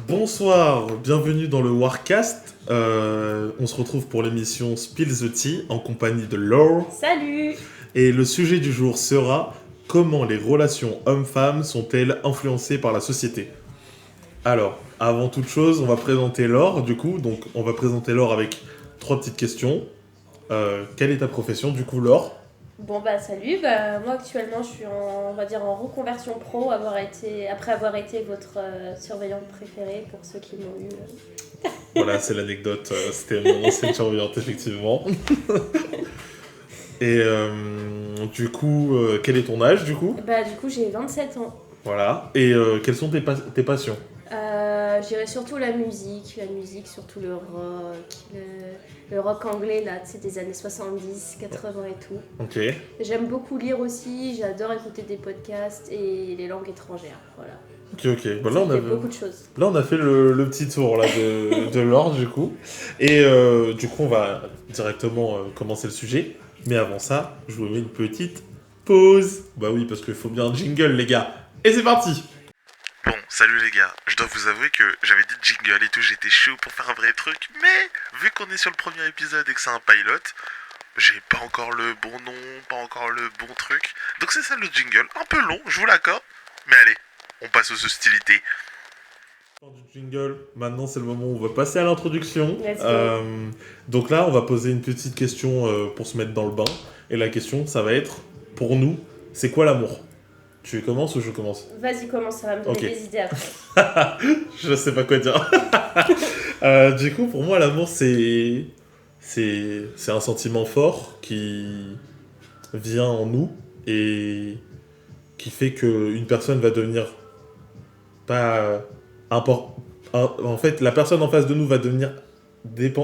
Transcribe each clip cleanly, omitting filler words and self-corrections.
Bonsoir, bienvenue dans le Warcast. On se retrouve pour l'émission Spill the Tea en compagnie de Laure. Salut. Et le sujet du jour sera comment les relations hommes-femmes sont-elles influencées par la société. Alors, avant toute chose, on va présenter Laure du coup. Donc, on va présenter Laure avec 3 petites questions. Quelle est ta profession du coup, Laure ? Bon salut, moi actuellement je suis en reconversion pro après avoir été votre surveillante préférée pour ceux qui m'ont eu. Voilà, c'est l'anecdote, c'était mon ancienne surveillante effectivement. Et du coup, quel est ton âge du coup ? Du coup j'ai 27 ans. Voilà, et quelles sont tes passions ? Je dirais surtout la musique, surtout le rock anglais là, tu sais, des années 70, 80 et tout. Ok. J'aime beaucoup lire aussi, j'adore écouter des podcasts et les langues étrangères, voilà. Ok. Bon, Ça fait beaucoup de choses. Là, on a fait le petit tour là, de Laure, du coup. Et du coup, on va directement commencer le sujet. Mais avant ça, je vous mets une petite pause. Bah oui, parce qu'il faut bien un jingle, les gars. Et c'est parti. Bon, salut les gars, je dois vous avouer que j'avais dit jingle et tout, j'étais chaud pour faire un vrai truc, mais vu qu'on est sur le premier épisode et que c'est un pilote, j'ai pas encore le bon nom, pas encore le bon truc, donc c'est ça le jingle, un peu long, je vous l'accorde, mais allez, on passe aux hostilités. Du jingle, maintenant c'est le moment où on va passer à l'introduction. Let's go. Donc là, on va poser une petite question pour se mettre dans le bain. Et la question, ça va être, pour nous, c'est quoi l'amour ? Tu commences ou je commence ? Vas-y, commence, ça va me donner Ok. des idées après. Je sais pas quoi dire. Du coup, pour moi, l'amour, c'est un sentiment fort qui vient en nous et qui fait qu'une personne va devenir pas en fait, la personne en face de nous va devenir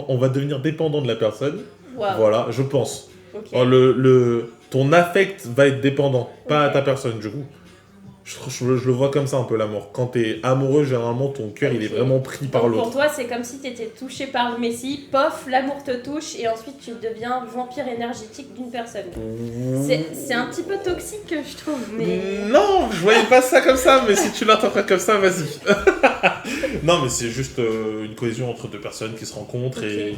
on va devenir dépendant de la personne. Wow. Voilà, je pense. Ok. Ton affect va être dépendant, pas Ok. à ta personne, du coup. Je le vois comme ça un peu l'amour. Quand t'es amoureux, généralement ton cœur il est Ok. vraiment pris par Donc pour l'autre. toi, c'est comme si tu étais touché par le Messie, pof, l'amour te touche et ensuite tu deviens vampire énergétique d'une personne. C'est un petit peu toxique, je trouve, mais... Non, je voyais pas ça comme ça, mais si tu l'interprètes comme ça, vas-y. Non, mais c'est juste une cohésion entre deux personnes qui se rencontrent Ok.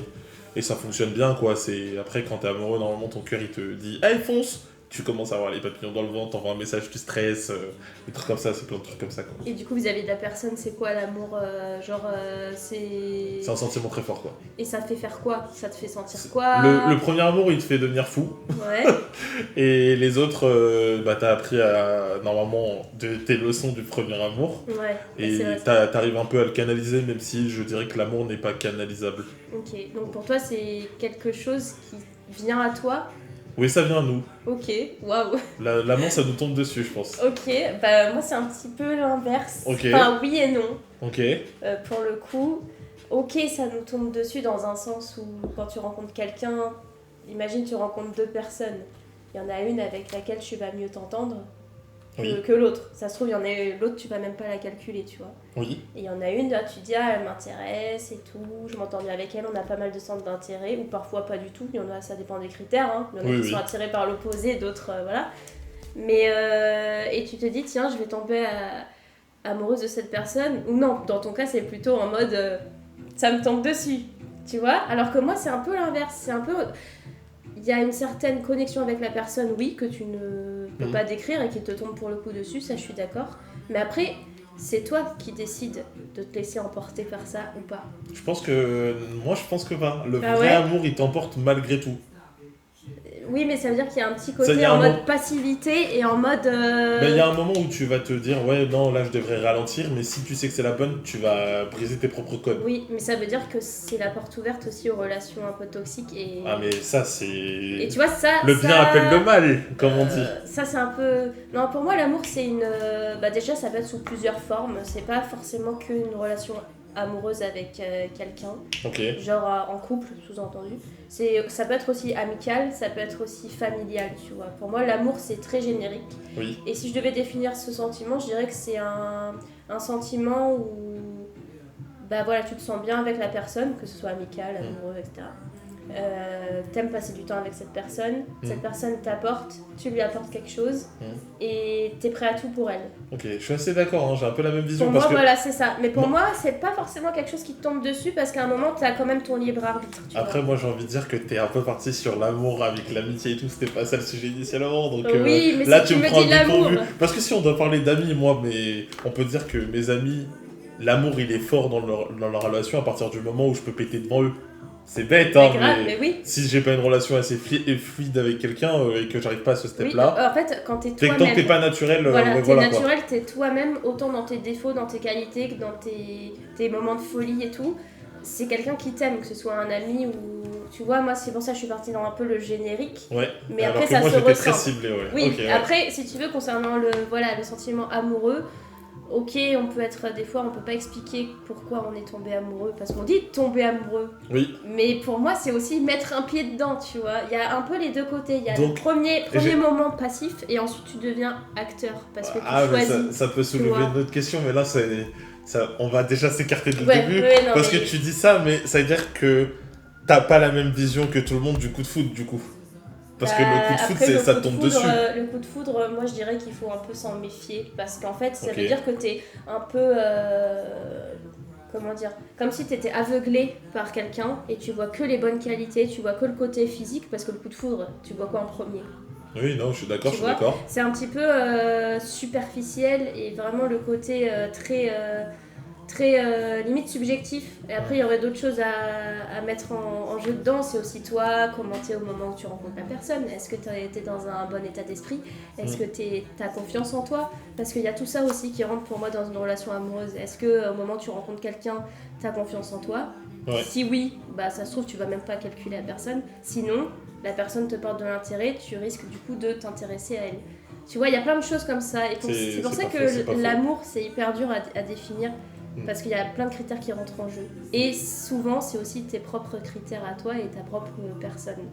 et ça fonctionne bien, quoi. Après, quand t'es amoureux, normalement ton cœur il te dit « Allez, fonce !» Tu commences à avoir les papillons dans le ventre, t'envoies un message, tu stresses, des trucs comme ça, c'est plein de trucs comme ça, quoi. Et du coup, vis-à-vis de la personne, c'est quoi l'amour c'est... C'est un sentiment très fort, quoi. Et ça te fait faire quoi? Ça te fait sentir quoi? Le premier amour, il te fait devenir fou. Ouais. Et les autres, t'as appris normalement de tes leçons du premier amour. Ouais, Et c'est vrai. t'arrives un peu à le canaliser, même si je dirais que l'amour n'est pas canalisable. Ok, donc pour toi, c'est quelque chose qui vient à toi? Oui, ça vient à nous. Ok, waouh. L'amour, ça nous tombe dessus, je pense. Ok, moi c'est un petit peu l'inverse. Ok. Enfin, oui et non. Ok. Pour le coup, ok, ça nous tombe dessus dans un sens où quand tu rencontres quelqu'un, imagine tu rencontres 2 personnes. Il y en a une avec laquelle tu vas mieux t'entendre Oui. que l'autre. Ça se trouve, il y en a l'autre, tu vas même pas la calculer, tu vois. Oui. Et il y en a une, là, tu dis, ah, elle m'intéresse et tout, je m'entends bien avec elle, on a pas mal de centres d'intérêt, ou parfois pas du tout, il y en a, ça dépend des critères, hein. Il y en a Oui, qui oui. sont attirés par l'opposé, d'autres, voilà. Mais, et tu te dis, tiens, je vais tomber amoureuse de cette personne, ou non, dans ton cas, c'est plutôt en mode, ça me tombe dessus, tu vois. Alors que moi, c'est un peu l'inverse, c'est un peu... Il y a une certaine connexion avec la personne, oui, que tu ne peux pas décrire et qui te tombe pour le coup dessus, ça je suis d'accord. Mais après, c'est toi qui décides de te laisser emporter par ça ou pas. Je pense que pas. Le Ah vrai ouais amour, il t'emporte malgré tout. Oui, mais ça veut dire qu'il y a un petit Ça, côté il y a en un mode moment- passivité et en mode... Mais il y a un moment où tu vas te dire, ouais, non, là, je devrais ralentir, mais si tu sais que c'est la bonne, tu vas briser tes propres codes. Oui, mais ça veut dire que c'est la porte ouverte aussi aux relations un peu toxiques et... Ah, mais ça, c'est... Et tu vois, ça... Le bien ça... appelle le mal, comme on dit. Ça, c'est un peu... Non, pour moi, l'amour, c'est une... déjà, ça peut être sous plusieurs formes. C'est pas forcément qu'une relation amoureuse avec quelqu'un. Ok. Genre en couple, sous-entendu. Ça peut être aussi amical, ça peut être aussi familial, tu vois. Pour moi, l'amour, c'est très générique. Oui. Et si je devais définir ce sentiment, je dirais que c'est un sentiment où... Bah voilà, tu te sens bien avec la personne, que ce soit amical, amoureux, etc. t'aimes passer du temps avec cette personne t'apporte, tu lui apportes quelque chose et t'es prêt à tout pour elle. Ok, je suis assez d'accord, hein, j'ai un peu la même vision. Pour parce moi, que... voilà, c'est ça. Mais pour moi, c'est pas forcément quelque chose qui te tombe dessus parce qu'à un moment, t'as quand même ton libre arbitre. Après, moi, j'ai envie de dire que t'es un peu parti sur l'amour avec l'amitié et tout, c'était pas ça le sujet initialement. Donc oui, mais là, si tu me prends dis l'amour. Parce que si on doit parler d'amis, moi, mais on peut dire que mes amis, l'amour, il est fort dans leur relation à partir du moment où je peux péter devant eux. C'est bête, hein, grave, mais oui. Si j'ai pas une relation assez fluide avec quelqu'un et que j'arrive pas à ce step-là... Oui, en fait, quand t'es tant toi-même... que t'es pas naturel, voilà, t'es voilà, naturel, t'es toi-même, autant dans tes défauts, dans tes qualités, que dans tes moments de folie et tout. C'est quelqu'un qui t'aime, que ce soit un ami ou... Tu vois, moi, c'est pour ça que je suis partie dans un peu le générique. Ouais, mais alors après, que ça moi, se j'étais ressent. très ciblé, ouais. Oui, okay, après, si tu veux, concernant le sentiment amoureux... Ok, on peut être des fois, on peut pas expliquer pourquoi on est tombé amoureux, parce qu'on dit tomber amoureux. Oui. Mais pour moi, c'est aussi mettre un pied dedans, tu vois. Il y a un peu les deux côtés. Il y a donc, le premier moment passif et ensuite tu deviens acteur parce que tu choisis. Ça peut soulever une autre question, mais là, on va déjà s'écarter dès le début. Non, parce que tu dis ça, mais ça veut dire que t'as pas la même vision que tout le monde du coup de foot, du coup. Parce que le coup de foot, ça tombe dessus. Le coup de foudre, moi je dirais qu'il faut un peu s'en méfier. Parce qu'en fait, ça veut dire que t'es un peu. Comment dire ? Comme si t'étais aveuglé par quelqu'un et tu vois que les bonnes qualités, tu vois que le côté physique. Parce que le coup de foudre, tu vois quoi en premier ? Oui, non, je suis d'accord, C'est un petit peu superficiel et vraiment le côté très limite subjectif. Et après, il y aurait d'autres choses à mettre en jeu dedans. C'est aussi toi, comment t'es au moment où tu rencontres la personne. Est-ce que t'es dans un bon état d'esprit ? Est-ce que t'as confiance en toi ? Parce qu'il y a tout ça aussi qui rentre pour moi dans une relation amoureuse. Est-ce que au moment où tu rencontres quelqu'un, t'as confiance en toi ? Si oui, bah ça se trouve, tu vas même pas calculer la personne. Sinon, la personne te porte de l'intérêt, tu risques du coup de t'intéresser à elle. Tu vois, il y a plein de choses comme ça. Et c'est pour ça que l'amour, c'est hyper dur à définir. Parce qu'il y a plein de critères qui rentrent en jeu. Et souvent, c'est aussi tes propres critères à toi et ta propre personne.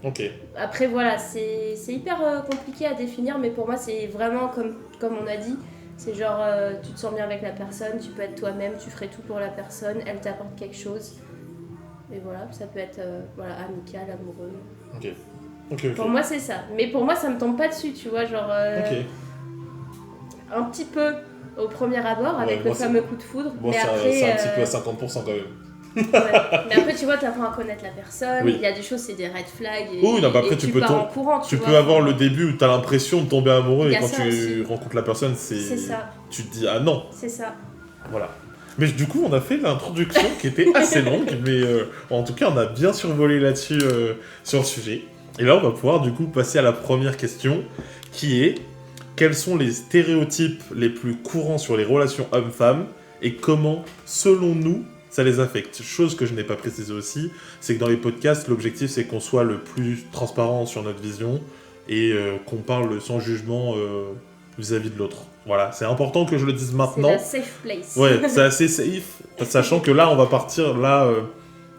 Ok. Après, voilà, c'est hyper compliqué à définir, mais pour moi, c'est vraiment comme on a dit. C'est genre, tu te sens bien avec la personne, tu peux être toi-même, tu ferais tout pour la personne, elle t'apporte quelque chose. Et voilà, ça peut être amical, amoureux. Ok. Pour moi, c'est ça. Mais pour moi, ça me tombe pas dessus, tu vois, genre... Un petit peu au premier abord, avec le fameux coup de foudre. Bon, mais après, c'est un petit peu à 50% quand même. Mais après, tu vois, t'apprends à connaître la personne. Il y a des choses, c'est des red flags. Et tu pars en courant. Tu peux avoir le début où t'as l'impression de tomber amoureux et quand tu rencontres la personne, c'est ça. Tu te dis ah non. C'est ça. Voilà. Mais du coup, on a fait l'introduction qui était assez longue, mais en tout cas, on a bien survolé là-dessus sur le sujet. Et là, on va pouvoir du coup passer à la première question, qui est quels sont les stéréotypes les plus courants sur les relations hommes-femmes et comment, selon nous, ça les affecte. Chose que je n'ai pas précisé aussi, c'est que dans les podcasts, l'objectif c'est qu'on soit le plus transparent sur notre vision et qu'on parle sans jugement vis-à-vis de l'autre. Voilà, c'est important que je le dise maintenant. C'est la safe place. Ouais, c'est assez safe, sachant que là, on va partir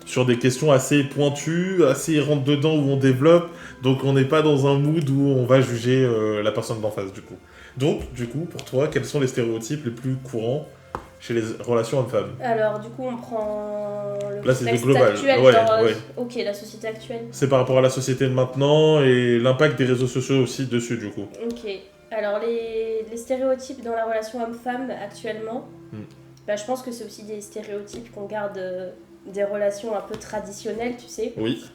sur des questions assez pointues, assez rentre-dedans où on développe, donc on n'est pas dans un mood où on va juger la personne d'en face, du coup. Donc, du coup, pour toi, quels sont les stéréotypes les plus courants chez les relations hommes-femmes ? Alors, du coup, on prend le contexte global. Actuel, Ouais. Ok, la société actuelle. C'est par rapport à la société de maintenant et l'impact des réseaux sociaux aussi dessus, du coup. Ok. Alors, les stéréotypes dans la relation homme-femme actuellement, je pense que c'est aussi des stéréotypes qu'on garde des relations un peu traditionnelles, tu sais. Oui.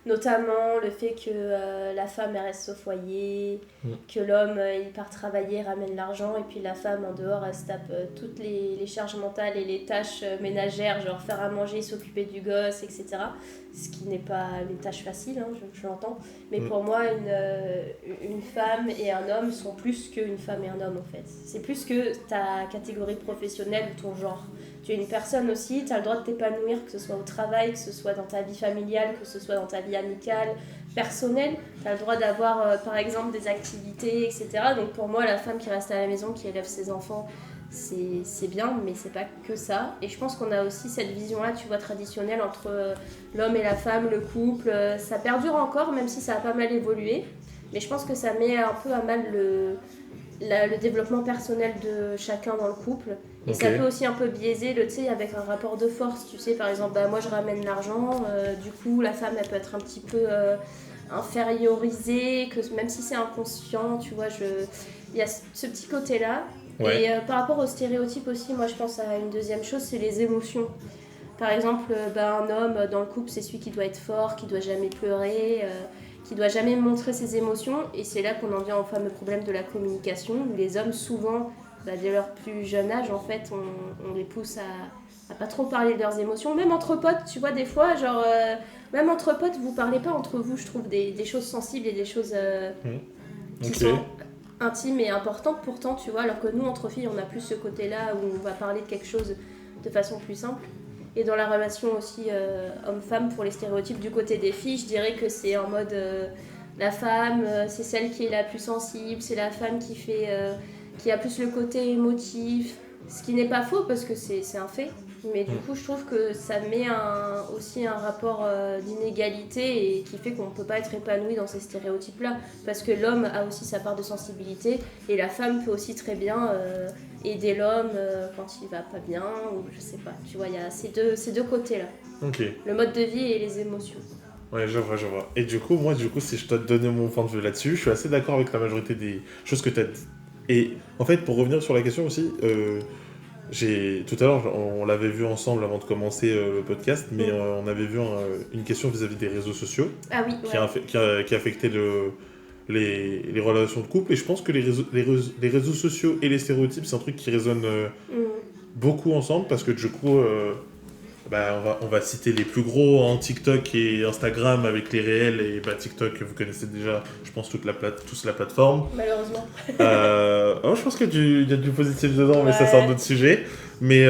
Notamment le fait que la femme elle reste au foyer, que l'homme il part travailler, ramène l'argent, et puis la femme en dehors elle se tape toutes les charges mentales et les tâches ménagères, genre faire à manger, s'occuper du gosse, etc. Ce qui n'est pas une tâche facile, hein, je l'entends. Mais pour moi, une femme et un homme sont plus qu'une femme et un homme en fait. C'est plus que ta catégorie professionnelle ou ton genre. Tu es une personne aussi, tu as le droit de t'épanouir, que ce soit au travail, que ce soit dans ta vie familiale, que ce soit dans ta vie amicale, personnelle. Tu as le droit d'avoir, par exemple, des activités, etc. Donc pour moi, la femme qui reste à la maison, qui élève ses enfants, c'est bien, mais c'est pas que ça. Et je pense qu'on a aussi cette vision-là, tu vois, traditionnelle entre l'homme et la femme, le couple. Ça perdure encore, même si ça a pas mal évolué. Mais je pense que ça met un peu à mal le développement personnel de chacun dans le couple. Et Ok. ça peut aussi un peu biaiser, tu sais, avec un rapport de force. Tu sais, par exemple, bah, moi je ramène l'argent, du coup la femme elle peut être un petit peu infériorisée, que même si c'est inconscient, tu vois, il y a ce petit côté-là. Ouais. Et par rapport aux stéréotypes aussi, moi je pense à une deuxième chose, c'est les émotions. Par exemple, bah, un homme dans le couple, c'est celui qui doit être fort, qui doit jamais pleurer, qui doit jamais montrer ses émotions. Et c'est là qu'on en vient au fameux problème de la communication, où les hommes, souvent, bah, dès leur plus jeune âge, en fait, on les pousse à pas trop parler de leurs émotions. Même entre potes, tu vois, des fois, genre, même entre potes, vous parlez pas entre vous, je trouve, des choses sensibles et des choses qui Ok. sont intimes et importantes pourtant, tu vois, alors que nous, entre filles, on a plus ce côté-là où on va parler de quelque chose de façon plus simple. Et dans la relation aussi homme-femme, pour les stéréotypes du côté des filles, je dirais que c'est en mode la femme, c'est celle qui est la plus sensible, c'est la femme qui a plus le côté émotif, ce qui n'est pas faux parce que c'est un fait. Mais du coup, je trouve que ça met aussi un rapport d'inégalité et qui fait qu'on ne peut pas être épanoui dans ces stéréotypes-là. Parce que l'homme a aussi sa part de sensibilité et la femme peut aussi très bien aider l'homme quand il va pas bien ou je sais pas. Tu vois, il y a ces deux côtés-là. Ok. Le mode de vie et les émotions. Ouais, je vois, je vois. Et du coup, moi, si je dois te donner mon point de vue là-dessus, je suis assez d'accord avec la majorité des choses que tu as dit. Et en fait, pour revenir sur la question aussi, tout à l'heure, on l'avait vu ensemble avant de commencer le podcast, mais on avait vu une question vis-à-vis des réseaux sociaux Ah oui, qui, ouais. qui affectait les relations de couple. Et je pense que les réseaux sociaux et les stéréotypes, c'est un truc qui résonne beaucoup ensemble parce que du coup, bah, on va citer les plus gros, hein, TikTok et Instagram avec les réels. Et bah, TikTok, vous connaissez déjà, je pense, tous la plateforme. Malheureusement. Je pense qu'il y a du positif dedans, mais ça, c'est Ouais. un autre sujet. Mais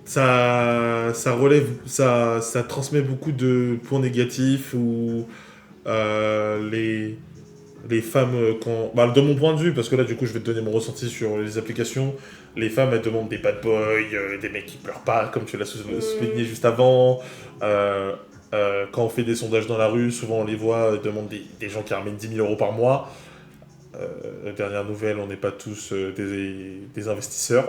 ça relève, ça transmet beaucoup de points négatifs où les femmes, bah, de mon point de vue, parce que là, du coup, je vais te donner mon ressenti sur les applications. Les femmes, elles demandent des bad boys, des mecs qui pleurent pas, comme tu l'as souligné juste avant. Quand on fait des sondages dans la rue, souvent on les voit, elles demandent des gens qui ramènent 10 000 euros par mois. Dernière nouvelle, on n'est pas tous des investisseurs.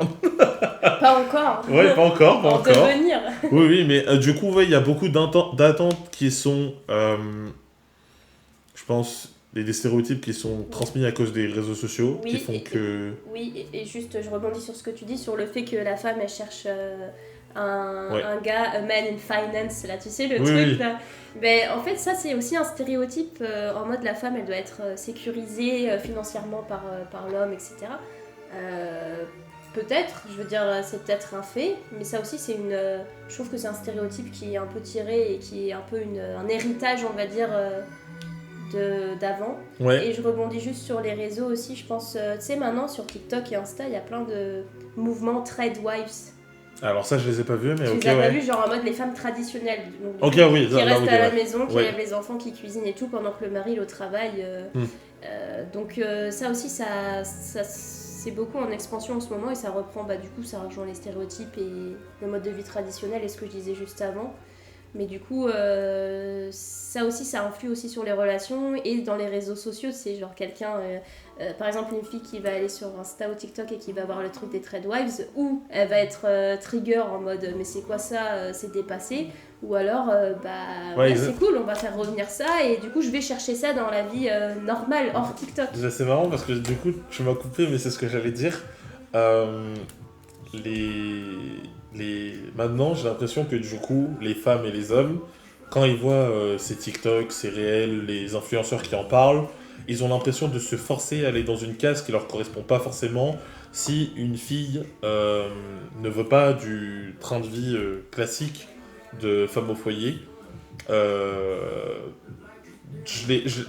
Pas encore. Ouais, pas encore, pas En encore. devenir. Oui, oui, mais du coup, ouais, il y a beaucoup d'attentes qui sont, je pense, des stéréotypes qui sont transmis à cause des réseaux sociaux, Oui, qui font que... Oui, et juste, je rebondis sur ce que tu dis, sur le fait que la femme, elle cherche Ouais. un gars, a man in finance, là, tu sais, le Oui, truc, oui. là. Mais en fait, ça, c'est aussi un stéréotype en mode la femme, elle doit être sécurisée financièrement par l'homme, etc. Peut-être, je veux dire, c'est peut-être un fait, mais ça aussi, je trouve que c'est un stéréotype qui est un peu tiré et qui est un peu un héritage, on va dire, d'avant. Ouais. Et je rebondis juste sur les réseaux aussi, je pense, tu sais, maintenant sur TikTok et Insta, il y a plein de mouvements trade wives. Alors ça, je les ai pas vus, mais Tu ok, les as pas ouais. vus, genre en mode les femmes traditionnelles, donc, Ok, oui, qui là, restent ok, à la ouais. maison, qui Ouais. élèvent les enfants, qui cuisinent et tout, pendant que le mari il est au travail. Donc ça aussi, ça c'est beaucoup en expansion en ce moment et ça reprend, bah du coup, ça rejoint les stéréotypes et le mode de vie traditionnel et ce que je disais juste avant. Mais du coup, ça aussi, ça influe aussi sur les relations et dans les réseaux sociaux. C'est genre quelqu'un, par exemple une fille qui va aller sur Insta ou TikTok et qui va voir le truc des trade wives, ou elle va être trigger en mode mais c'est quoi ça, c'est dépassé, ou alors Ouais, c'est cool, on va faire revenir ça et du coup je vais chercher ça dans la vie normale hors TikTok. Déjà, c'est marrant parce que du coup, tu m'as coupé, mais c'est ce que j'allais dire. Maintenant, j'ai l'impression que du coup, les femmes et les hommes, quand ils voient ces TikTok, ces réels, les influenceurs qui en parlent, ils ont l'impression de se forcer à aller dans une case qui leur correspond pas forcément. Si une fille ne veut pas du train de vie classique de femme au foyer,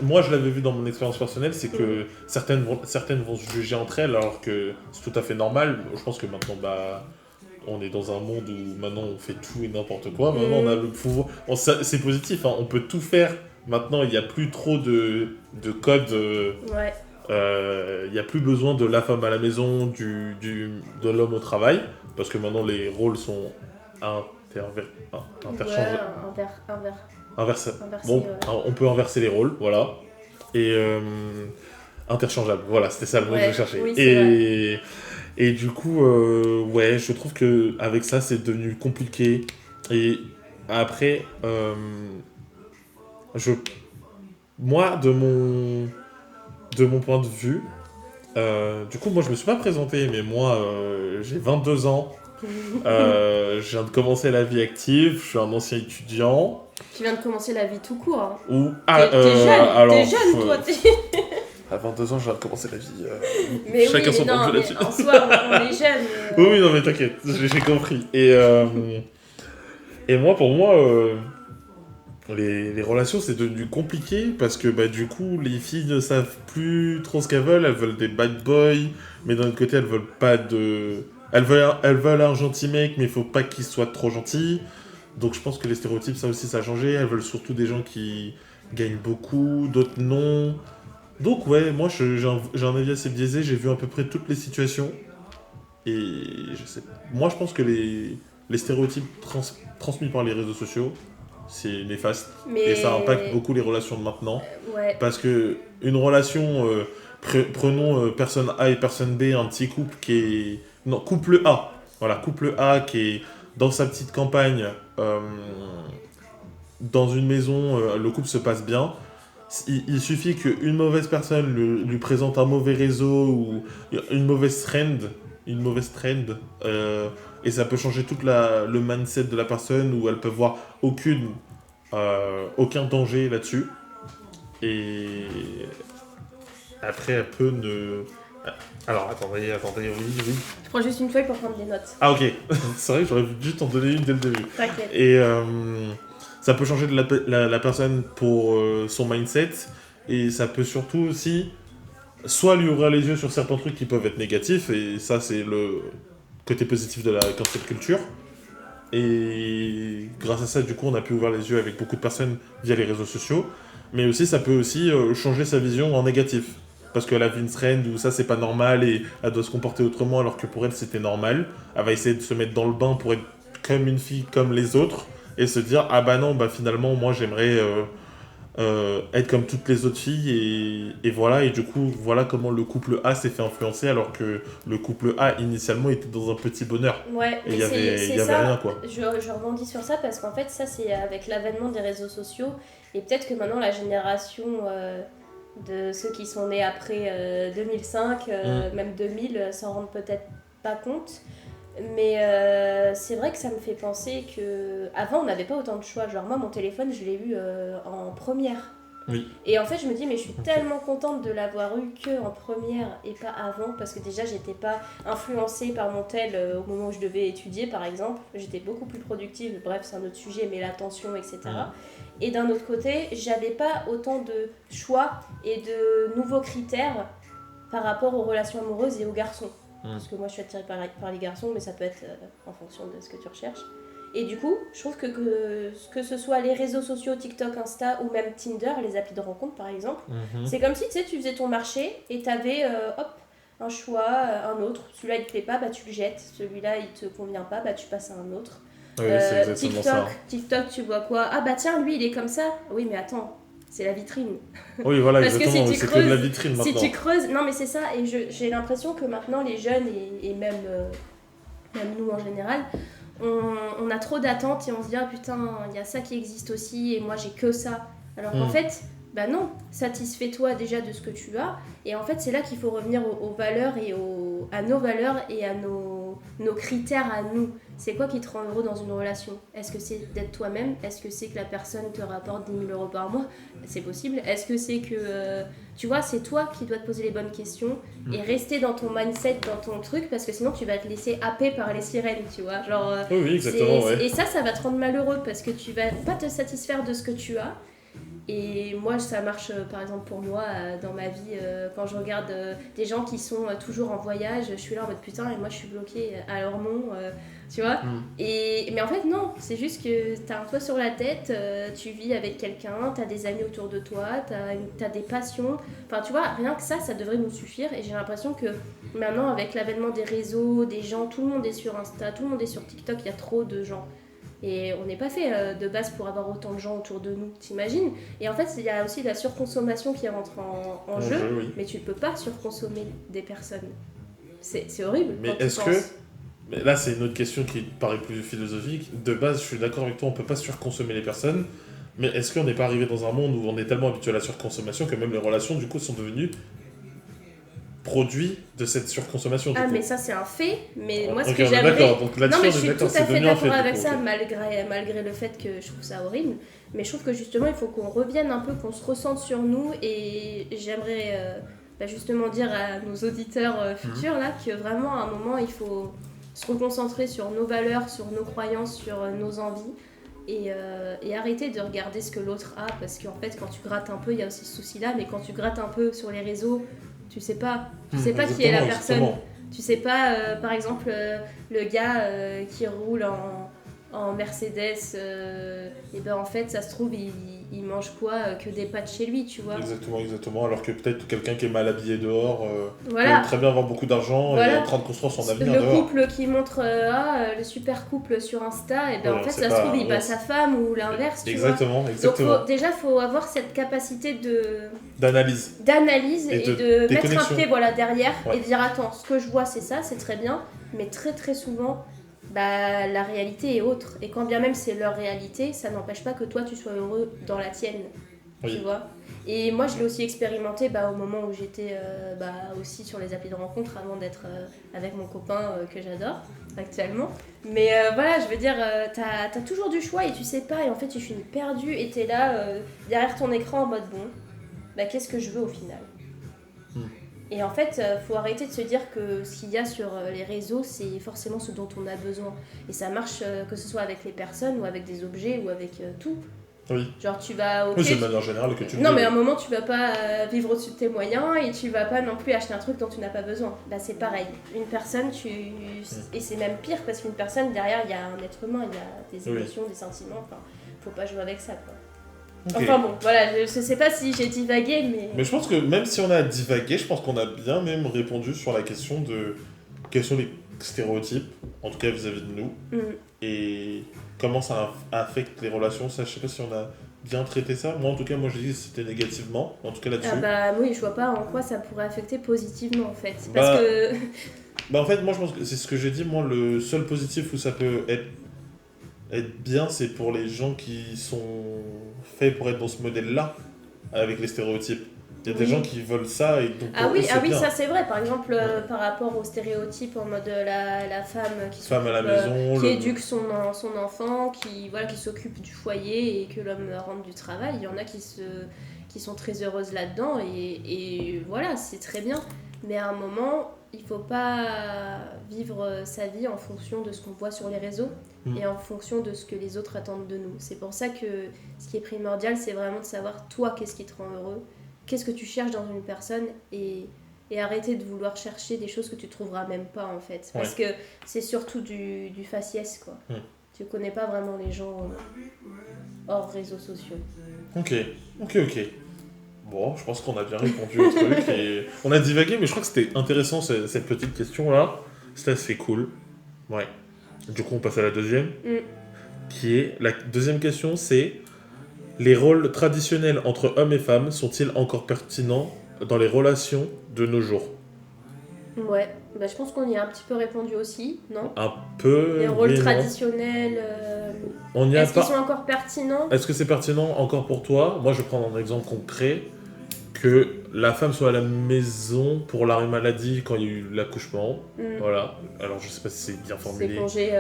moi, je l'avais vu dans mon expérience personnelle, c'est que certaines vont se juger entre elles, alors que c'est tout à fait normal. Je pense que maintenant, bah, on est dans un monde où maintenant on fait tout et n'importe quoi. Maintenant, on a le pouvoir. C'est positif, hein, on peut tout faire. Maintenant, il n'y a plus trop de codes. Ouais. Il n'y a plus besoin de la femme à la maison, de l'homme au travail, parce que maintenant les rôles sont interchangeables. Ouais, Inversé. inversé, Bon, ouais. on peut inverser les rôles, voilà. Et interchangeables. Voilà, c'était ça le mot que je cherchais. Oui, c'est Et du coup, ouais, je trouve que avec ça, c'est devenu compliqué. Et après, je, moi, de mon point de vue, du coup, moi, je me suis pas présenté, mais moi, j'ai 22 ans. Je viens de commencer la vie active. Je suis un ancien étudiant. Tu viens de commencer la vie tout court. Hein. Ou T'es jeune, toi. À 22 ans, je viens de commencer la vie. Mais Chacun oui, son point de vue mais là-dessus. en soi, on est jeunes. Oui, non, mais t'inquiète, j'ai compris. Et moi, pour moi, les relations, c'est devenu compliqué parce que bah, du coup, les filles ne savent plus trop ce qu'elles veulent des bad boys, mais d'un autre côté, elles veulent pas de. Elles veulent un gentil mec, mais il faut pas qu'il soit trop gentil. Donc je pense que les stéréotypes, ça aussi, ça a changé. Elles veulent surtout des gens qui gagnent beaucoup, d'autres non. Donc ouais, moi j'ai un avis assez biaisé, j'ai vu à peu près toutes les situations. Et je sais. Moi je pense que les stéréotypes transmis par les réseaux sociaux, c'est néfaste. Et ça impacte beaucoup les relations de maintenant. Ouais. Parce que une relation, prenons personne A et personne B, un petit couple qui est. Non, couple A. Voilà, couple A qui est dans sa petite campagne, dans une maison, le couple se passe bien. Il suffit qu'une mauvaise personne lui présente un mauvais réseau ou une mauvaise trend, et ça peut changer tout le mindset de la personne où elle peut voir aucun danger là-dessus. Et après, elle peut ne... Alors, attendez, oui. Je prends juste une feuille pour prendre des notes. Ah, ok. C'est vrai que j'aurais dû t'en donner une dès le début. T'inquiète. Et ça peut changer la personne pour son mindset. Et ça peut surtout aussi soit lui ouvrir les yeux sur certains trucs qui peuvent être négatifs. Et ça, c'est le côté positif de la cancel culture. Et grâce à ça, du coup, on a pu ouvrir les yeux avec beaucoup de personnes via les réseaux sociaux. Mais aussi, ça peut aussi changer sa vision en négatif. Parce qu'elle a vu une trend où ça c'est pas normal et elle doit se comporter autrement alors que pour elle c'était normal. Elle va essayer de se mettre dans le bain pour être comme une fille comme les autres et se dire ah bah non, bah finalement moi j'aimerais être comme toutes les autres filles et voilà. Et du coup, voilà comment le couple A s'est fait influencer alors que le couple A initialement était dans un petit bonheur. Ouais, et il y avait rien quoi. Je rebondis sur ça parce qu'en fait ça c'est avec l'avènement des réseaux sociaux et peut-être que maintenant la génération de ceux qui sont nés après 2005, même 2000, s'en rendent peut-être pas compte. Mais c'est vrai que ça me fait penser que avant on n'avait pas autant de choix. Genre moi mon téléphone je l'ai eu en première. Oui. Et en fait je me dis mais je suis tellement contente de l'avoir eu que en première et pas avant parce que déjà j'étais pas influencée par mon tel au moment où je devais étudier par exemple. J'étais beaucoup plus productive, bref c'est un autre sujet mais l'attention etc. Et d'un autre côté j'avais pas autant de choix et de nouveaux critères par rapport aux relations amoureuses et aux garçons. Parce que moi je suis attirée par les garçons, mais ça peut être en fonction de ce que tu recherches. Et du coup, je trouve que ce soit les réseaux sociaux, TikTok, Insta ou même Tinder, les applis de rencontre par exemple, c'est comme si tu faisais ton marché et t'avais un choix, un autre. Celui-là il te plaît pas, bah tu le jettes. Celui-là il te convient pas, bah tu passes à un autre. Oui, c'est exactement TikTok, tu vois quoi? Ah bah tiens, lui il est comme ça. Oui, mais attends. C'est la vitrine. Oui, voilà, parce exactement. Que si c'est que de la vitrine maintenant. Si tu creuses, non mais c'est ça. Et j'ai l'impression que maintenant les jeunes et même nous en général, on a trop d'attentes et on se dit ah putain, il y a ça qui existe aussi et moi j'ai que ça. Alors qu'en fait, bah non, satisfais-toi déjà de ce que tu as. Et en fait, c'est là qu'il faut revenir aux valeurs et à nos valeurs et à nos critères à nous. C'est quoi qui te rend heureux dans une relation? Est-ce que c'est d'être toi-même? Est-ce que c'est que la personne te rapporte 10 000 € par mois? C'est possible. Est-ce que c'est que... tu vois, c'est toi qui dois te poser les bonnes questions et rester dans ton mindset, dans ton truc, parce que sinon tu vas te laisser happer par les sirènes, tu vois. Genre, oui, exactement, ouais. Et ça va te rendre malheureux parce que tu vas pas te satisfaire de ce que tu as. Et moi, ça marche par exemple pour moi dans ma vie. Quand je regarde des gens qui sont toujours en voyage, je suis là en mode putain, et moi je suis bloquée à Lormont, tu vois. Mais en fait, non, c'est juste que t'as un toit sur la tête, tu vis avec quelqu'un, t'as des amis autour de toi, t'as des passions. Enfin, tu vois, rien que ça devrait nous suffire. Et j'ai l'impression que maintenant, avec l'avènement des réseaux, des gens, tout le monde est sur Insta, tout le monde est sur TikTok, il y a trop de gens. Et on n'est pas fait de base pour avoir autant de gens autour de nous, t'imagines? Et en fait, il y a aussi la surconsommation qui rentre en jeu, oui. mais tu peux pas surconsommer des personnes. C'est horrible. Mais quand tu est-ce penses. que... Mais là, c'est une autre question qui paraît plus philosophique. De base, je suis d'accord avec toi, on peut pas surconsommer les personnes, mais est-ce qu'on n'est pas arrivé dans un monde où on est tellement habitué à la surconsommation que même les relations, du coup, sont devenues produits de cette surconsommation, du Ah, coup. mais ça, c'est un fait. Mais moi, ce Ok, que on est j'aimerais. d'accord, donc Non, là-dessus, mais on je est suis tout d'accord, à c'est fait devenu un fait, d'accord du avec coup, ça, ok. malgré le fait que je trouve ça horrible. Mais je trouve que justement, il faut qu'on revienne un peu, qu'on se ressente sur nous. Et j'aimerais justement dire à nos auditeurs futurs là que vraiment, à un moment, il faut se reconcentrer sur nos valeurs, sur nos croyances, sur nos envies. Et arrêter de regarder ce que l'autre a. Parce qu'en fait, quand tu grattes un peu, il y a aussi ce souci-là. Mais quand tu grattes un peu sur les réseaux, tu sais pas. Tu sais pas qui est la personne. Exactement. Tu sais pas, par exemple, le gars qui roule en Mercedes, et ben en fait, ça se trouve, il mange quoi que des pâtes chez lui, tu vois. Exactement. Alors que peut-être quelqu'un qui est mal habillé dehors Voilà. peut très bien avoir beaucoup d'argent et Voilà. est en train de construire son avenir Le dehors. couple qui montre le super couple sur Insta, et ben Ouais, en fait, c'est ça se pas trouve, il bat l'inverse. sa femme ou l'inverse, tu vois. Exactement. Donc déjà, faut avoir cette capacité D'analyse. d'analyse Et et de de mettre un déconnexion. pied derrière Ouais. et dire attends, ce que je vois c'est ça, c'est très bien, mais très très souvent la réalité est autre, et quand bien même c'est leur réalité, ça n'empêche pas que toi tu sois heureux dans la tienne, Oui. tu vois. Et moi je l'ai aussi expérimenté au moment où j'étais aussi sur les applis de rencontre avant d'être avec mon copain que j'adore actuellement. Mais voilà, je veux dire, t'as toujours du choix et tu sais pas, et en fait tu finis perdu et t'es là derrière ton écran en mode bon, qu'est-ce que je veux au final? Et en fait, faut arrêter de se dire que ce qu'il y a sur les réseaux, c'est forcément ce dont on a besoin. Et ça marche que ce soit avec les personnes ou avec des objets ou avec tout. Oui. Genre tu vas... Oui, c'est de manière générale que tu le Non, dis. mais à un moment, tu vas pas vivre au-dessus de tes moyens et tu vas pas non plus acheter un truc dont tu n'as pas besoin. C'est pareil. Une personne, et c'est même pire parce qu'une personne, derrière, il y a un être humain, il y a des émotions, des sentiments. Enfin, faut pas jouer avec ça, quoi. Ok. Enfin bon, voilà, je sais pas si j'ai divagué, Mais je pense que même si on a divagué, je pense qu'on a bien même répondu sur la question de quels sont les stéréotypes, en tout cas vis-à-vis de nous, et comment ça affecte les relations. Ça, je sais pas si on a bien traité ça. Moi, en tout cas, je dis que c'était négativement, en tout cas là-dessus. Oui, je vois pas en quoi ça pourrait affecter positivement en fait. Parce que... en fait, moi je pense que c'est ce que j'ai dit. Moi, le seul positif où ça peut être bien, c'est pour les gens qui sont faits pour être dans ce modèle-là, avec les stéréotypes. Il y a des gens qui veulent ça et donc Ah oui, bien. ça c'est vrai. Par exemple, par rapport aux stéréotypes en mode la femme à la maison, qui éduque son enfant, qui s'occupe du foyer et que l'homme rentre du travail. Il y en a qui sont très heureuses là-dedans et voilà, c'est très bien. Mais à un moment, il faut pas vivre sa vie en fonction de ce qu'on voit sur les réseaux et en fonction de ce que les autres attendent de nous. C'est pour ça que ce qui est primordial, c'est vraiment de savoir toi, qu'est-ce qui te rend heureux, qu'est-ce que tu cherches dans une personne et arrêter de vouloir chercher des choses que tu trouveras même pas en fait. Parce que c'est surtout du faciès quoi. Tu connais pas vraiment les gens hors réseaux sociaux. Ok. Bon, je pense qu'on a bien répondu au truc et on a divagué, mais je crois que c'était intéressant cette petite question-là. C'était assez cool. Ouais. Du coup, on passe à la deuxième. La deuxième question, c'est: les rôles traditionnels entre hommes et femmes sont-ils encore pertinents dans les relations de nos jours? Ouais, je pense qu'on y a un petit peu répondu aussi, non? Un peu. Les rôles traditionnels, est-ce qu'ils sont encore pertinents? Est-ce que c'est pertinent encore pour toi? Moi, je vais prendre un exemple concret. Que la femme soit à la maison pour l'arrêt maladie quand il y a eu l'accouchement. Voilà. Alors, je sais pas si c'est bien formulé. Les congés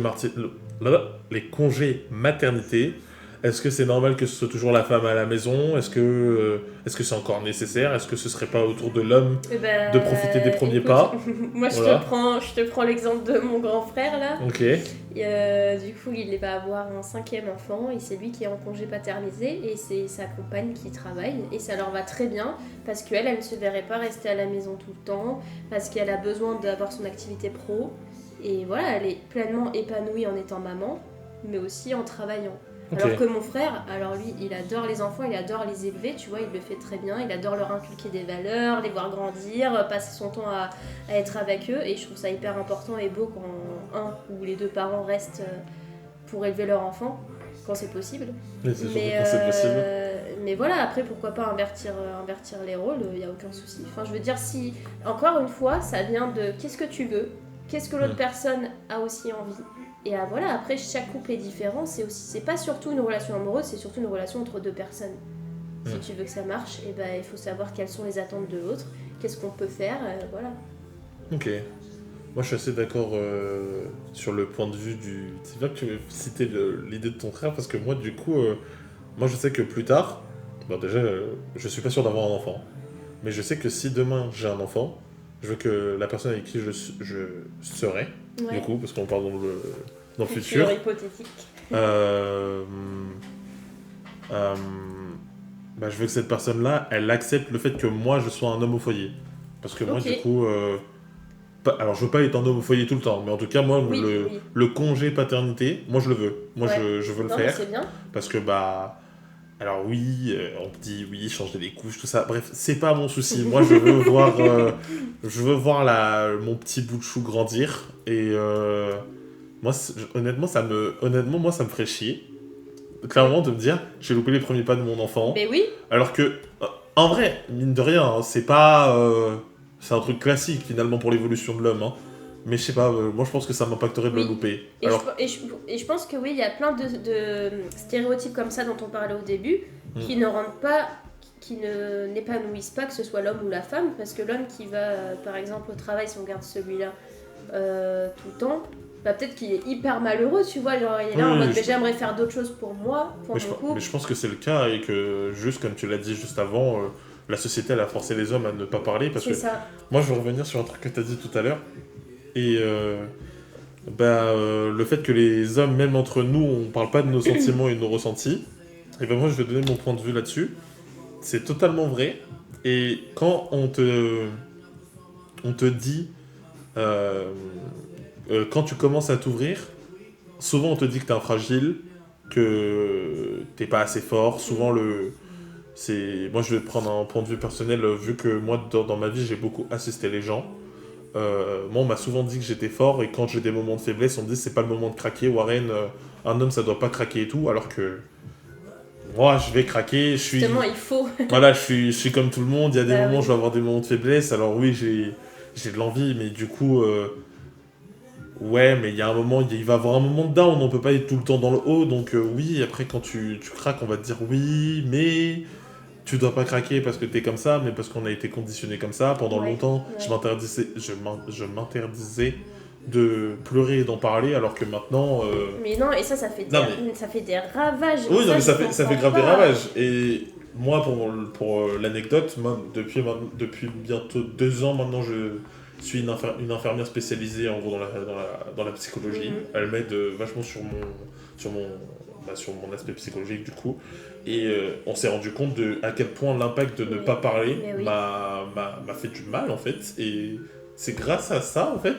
maternité. Les congés maternité. Est-ce que c'est normal que ce soit toujours la femme à la maison? Est-ce que c'est encore nécessaire? Est-ce que ce serait pas autour de l'homme de profiter des premiers pas? Moi, je te prends l'exemple de mon grand frère, là. Ok. Du coup, il va avoir un 5e enfant, et c'est lui qui est en congé paternité, et c'est sa compagne qui travaille, et ça leur va très bien, parce qu'elle ne se verrait pas rester à la maison tout le temps, parce qu'elle a besoin d'avoir son activité pro, et voilà, elle est pleinement épanouie en étant maman, mais aussi en travaillant. Ok. Alors que mon frère, alors lui, il adore les enfants, il adore les élever, tu vois, il le fait très bien, il adore leur inculquer des valeurs, les voir grandir, passer son temps à être avec eux, et je trouve ça hyper important et beau quand un ou les deux parents restent pour élever leur enfant, quand c'est possible. Mais c'est surtout quand c'est possible. Mais voilà, après pourquoi pas invertir les rôles, il n'y a aucun souci. Enfin, je veux dire, si, encore une fois, ça vient de qu'est-ce que tu veux, qu'est-ce que l'autre personne a aussi envie. Et voilà, après, chaque couple est différent, c'est pas surtout une relation amoureuse, c'est surtout une relation entre deux personnes. Si tu veux que ça marche, et ben, il faut savoir quelles sont les attentes de l'autre, qu'est-ce qu'on peut faire, voilà. Ok. Moi, je suis assez d'accord sur le point de vue du... C'est bien que tu citais l'idée de ton frère, parce que moi, du coup, moi, je sais que plus tard, bon, déjà, je suis pas sûr d'avoir un enfant, mais je sais que si demain j'ai un enfant, je veux que la personne avec qui je serai, Ouais. du coup, parce qu'on parle dans le futur, hypothétique. bah, je veux que cette personne-là, elle accepte le fait que moi, je sois un homme au foyer. Parce que moi, Ok. du coup... alors, je veux pas être un homme au foyer tout le temps, mais en tout cas, moi, Oui, oui. le congé paternité, moi, je le veux. Moi, Ouais. je veux le Non, mais faire. c'est bien. Parce que, bah... Alors oui, on te dit, oui, changer les couches, tout ça. Bref, c'est pas mon souci. Moi, je veux voir mon petit bout de chou grandir. Et moi, honnêtement, moi, ça me ferait chier. Clairement, de me dire, j'ai loupé les premiers pas de mon enfant. Mais oui, Alors que, en vrai, mine de rien, hein, c'est pas... c'est un truc classique, finalement, pour l'évolution de l'homme. Hein. Mais je sais pas, moi, je pense que ça m'impacterait de le Oui. louper. et, Alors, je pense que oui, il y a plein de stéréotypes comme ça dont on parlait au début, qui ne rendent pas, qui ne n'épanouissent pas, que ce soit l'homme ou la femme, parce que l'homme qui va, par exemple, au travail, si on garde celui-là tout le temps, bah, peut-être qu'il est hyper malheureux, tu vois, genre il est là en Oui, mode, oui, mais j'aimerais faire d'autres choses pour moi, pour mais mon couple. je pense que c'est le cas et que, juste comme tu l'as dit juste avant, la société, elle a forcé les hommes à ne pas parler. Parce C'est que ça. moi, je veux revenir sur un truc que tu as dit tout à l'heure. Et le fait que les hommes, même entre nous, on parle pas de nos sentiments et de nos ressentis, et ben moi, je vais donner mon point de vue là-dessus. C'est totalement vrai. Et quand on te dit, quand tu commences à t'ouvrir, souvent on te dit que t'es un fragile, que t'es pas assez fort. Souvent, moi, je vais te prendre un point de vue personnel, vu que moi, dans ma vie, j'ai beaucoup assisté les gens. Moi, on m'a souvent dit que j'étais fort, et quand j'ai des moments de faiblesse, on me dit c'est pas le moment de craquer, Warren, un homme ça doit pas craquer et tout, alors que moi je vais craquer, Justement, il faut. voilà, je suis comme tout le monde, il y a des Bah moments où oui. je vais avoir des moments de faiblesse, alors oui, j'ai de l'envie, mais du coup, ouais, mais il y a un moment, il va y avoir un moment de down, on peut pas être tout le temps dans le haut, donc oui, après quand tu craques, on va te dire oui, mais tu dois pas craquer parce que t'es comme ça, mais parce qu'on a été conditionné comme ça. Pendant Ouais, longtemps, ouais. je m'interdisais de pleurer et d'en parler, alors que maintenant... Mais non, et ça fait Non, ça fait des ravages. Oui, non, mais je ça fait grave des comprends pas. ravages. Et moi, pour l'anecdote, moi, depuis bientôt 2 ans maintenant, je suis une infirmière spécialisée en gros dans la psychologie. Mhm. Elle m'aide vachement sur mon aspect psychologique du coup. Et on s'est rendu compte à quel point l'impact de ne Oui. pas parler Mais oui. m'a fait du mal en fait. Et c'est grâce à ça en fait,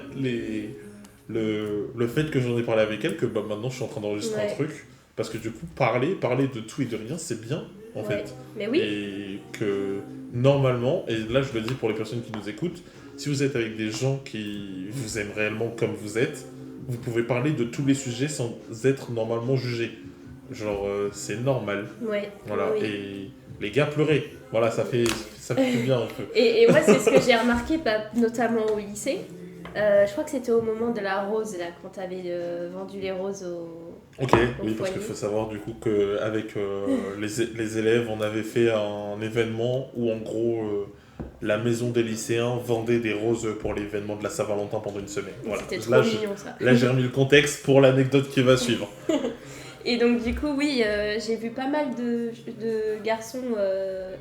le fait que j'en ai parlé avec elle, que maintenant je suis en train d'enregistrer Ouais. un truc. Parce que du coup, parler de tout et de rien, c'est bien en Ouais. fait. Mais oui. Et que normalement, et là je le dis pour les personnes qui nous écoutent, si vous êtes avec des gens qui vous aiment réellement comme vous êtes, vous pouvez parler de tous les sujets sans être normalement jugé. Genre, c'est normal. Ouais. Voilà. Oui. Et les gars, pleurez. Voilà, ça fait du bien un peu. Et moi, c'est ce que j'ai remarqué, notamment au lycée. Je crois que c'était au moment de la rose, là, quand t'avais vendu les roses au. Ok, oui, parce qu'il faut savoir du coup qu'avec les élèves, on avait fait un événement où en gros la maison des lycéens vendait des roses pour l'événement de la Saint-Valentin pendant une semaine. Voilà. C'était trop Là, mignon, ça. là, j'ai remis le contexte pour l'anecdote qui va suivre. Et donc, du coup, oui, j'ai vu pas mal de garçons,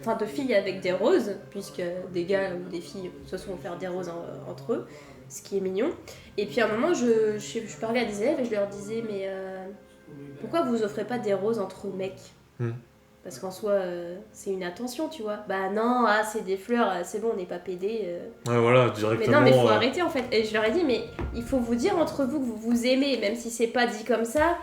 enfin de filles avec des roses, puisque des gars ou des filles se sont faire des roses entre eux, ce qui est mignon. Et puis à un moment, je parlais à des élèves et je leur disais, mais pourquoi vous offrez pas des roses entre mecs Parce qu'en soi, c'est une attention, tu vois. Bah non, c'est des fleurs, c'est bon, on n'est pas pédés. Ouais, voilà, Mais directement. non, mais faut arrêter en fait. Et je leur ai dit, mais il faut vous dire entre vous que vous vous aimez, même si c'est pas dit comme ça.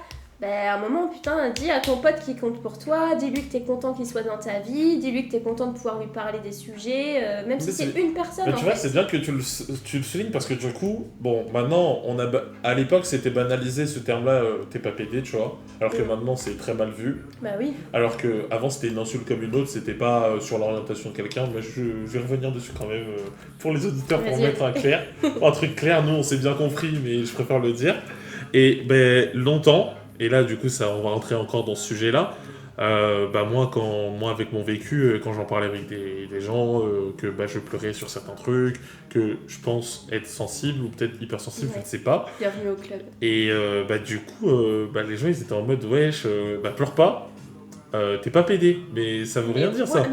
à un moment, putain, dis à ton pote qui compte pour toi, dis-lui que t'es content qu'il soit dans ta vie, dis-lui que t'es content de pouvoir lui parler des sujets, même si c'est une personne. Mais tu vois, c'est bien que tu le soulignes parce que du coup, bon, maintenant, à l'époque, c'était banalisé ce terme-là, t'es pas pédé, tu vois, alors que maintenant, c'est très mal vu. Bah oui. Alors que avant c'était une insulte comme une autre, c'était pas sur l'orientation de quelqu'un, mais je vais revenir dessus quand même pour les auditeurs pour mettre un truc clair. Nous, on s'est bien compris, mais je préfère le dire. Et longtemps. Et là, du coup, on va rentrer encore dans ce sujet-là. Moi, avec mon vécu, quand j'en parlais avec des gens, que je pleurais sur certains trucs, que je pense être sensible ou peut-être hypersensible, je ne sais pas. Bienvenue au club. Et du coup, les gens, ils étaient en mode, wesh, pleure pas, t'es pas pédé. Mais ça veut rien dire, ça.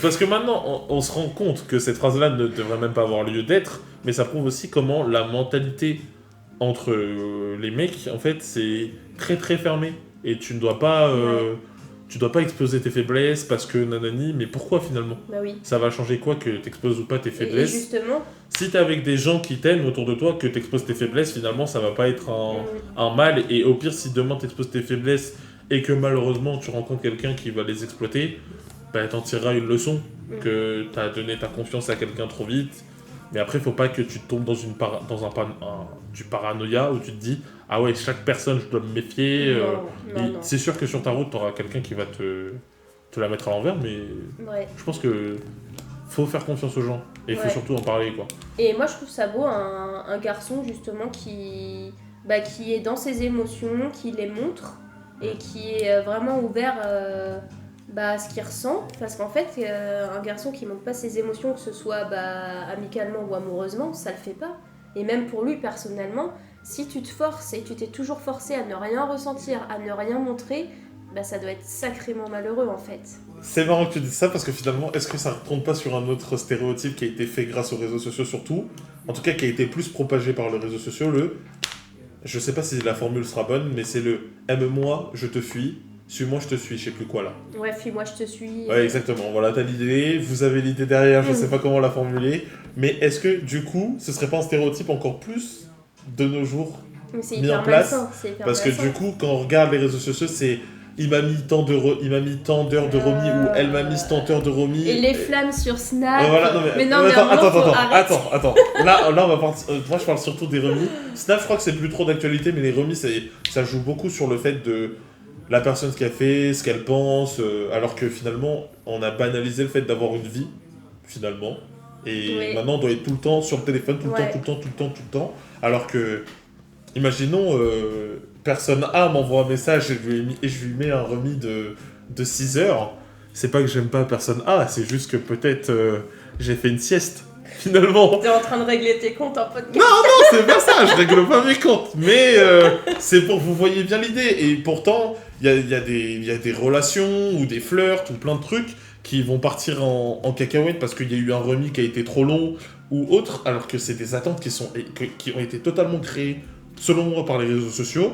Parce que maintenant, on se rend compte que cette phrase-là ne devrait même pas avoir lieu d'être, mais ça prouve aussi comment la mentalité entre les mecs, en fait, c'est très très fermé. Et tu ne dois pas, tu dois pas exposer tes faiblesses parce que nanani, mais pourquoi finalement ? Bah oui. Ça va changer quoi que t'exposes ou pas tes faiblesses ? Et justement, si t'es avec des gens qui t'aiment autour de toi, que t'exposes tes faiblesses, finalement, ça va pas être un mal. Et au pire, si demain t'exposes tes faiblesses et que malheureusement tu rencontres quelqu'un qui va les exploiter, t'en tireras une leçon. Que t'as donné ta confiance à quelqu'un trop vite. Mais après, faut pas que tu tombes dans du paranoïa où tu te dis ah ouais, chaque personne, je dois me méfier. Non. C'est sûr que sur ta route, t'auras quelqu'un qui va te la mettre à l'envers, mais je pense que faut faire confiance aux gens et il faut surtout en parler, quoi. Et moi, je trouve ça beau, un garçon justement qui est dans ses émotions, qui les montre et qui est vraiment ouvert à ce qu'il ressent, parce qu'en fait, un garçon qui montre pas ses émotions, que ce soit amicalement ou amoureusement, ça le fait pas. Et même pour lui, personnellement, si tu te forces et tu t'es toujours forcé à ne rien ressentir, à ne rien montrer, ça doit être sacrément malheureux, en fait. C'est marrant que tu dises ça, parce que finalement, est-ce que ça ne retombe pas sur un autre stéréotype qui a été fait grâce aux réseaux sociaux surtout, en tout cas qui a été plus propagé par les réseaux sociaux, je sais pas si la formule sera bonne, mais c'est le « aime-moi, je te fuis ». Suis-moi, je te suis, je sais plus quoi là. Ouais, fuis-moi, je te suis. Ouais, exactement. Voilà, t'as l'idée, vous avez l'idée derrière, je sais pas comment la formuler. Mais est-ce que, du coup, ce serait pas un stéréotype encore plus de nos jours mis en place ? Parce que du coup, quand on regarde les réseaux sociaux, c'est il m'a mis tant d'heures de remis ou elle m'a mis tant d'heures de remis. Et les flammes sur Snap. Voilà, mais attends. Là, on va partir. Moi, je parle surtout des remis. Snap, je crois que c'est plus trop d'actualité, mais les remis, ça joue beaucoup sur le fait de la personne, ce qu'elle fait, ce qu'elle pense, alors que finalement, on a banalisé le fait d'avoir une vie, finalement. Et maintenant, on doit être tout le temps sur le téléphone, tout le temps. Alors que, imaginons, personne A m'envoie un message et je lui mets un remis de 6 heures. C'est pas que j'aime pas personne A, c'est juste que peut-être j'ai fait une sieste. Finalement. T'es en train de régler tes comptes en podcast. Non, c'est pas ça, je règle pas mes comptes. Mais c'est pour que vous voyez bien l'idée. Et pourtant, il y a des relations ou des flirts ou plein de trucs qui vont partir en cacahuète parce qu'il y a eu un remis qui a été trop long ou autre, alors que c'est des attentes qui ont été totalement créées, selon moi, par les réseaux sociaux,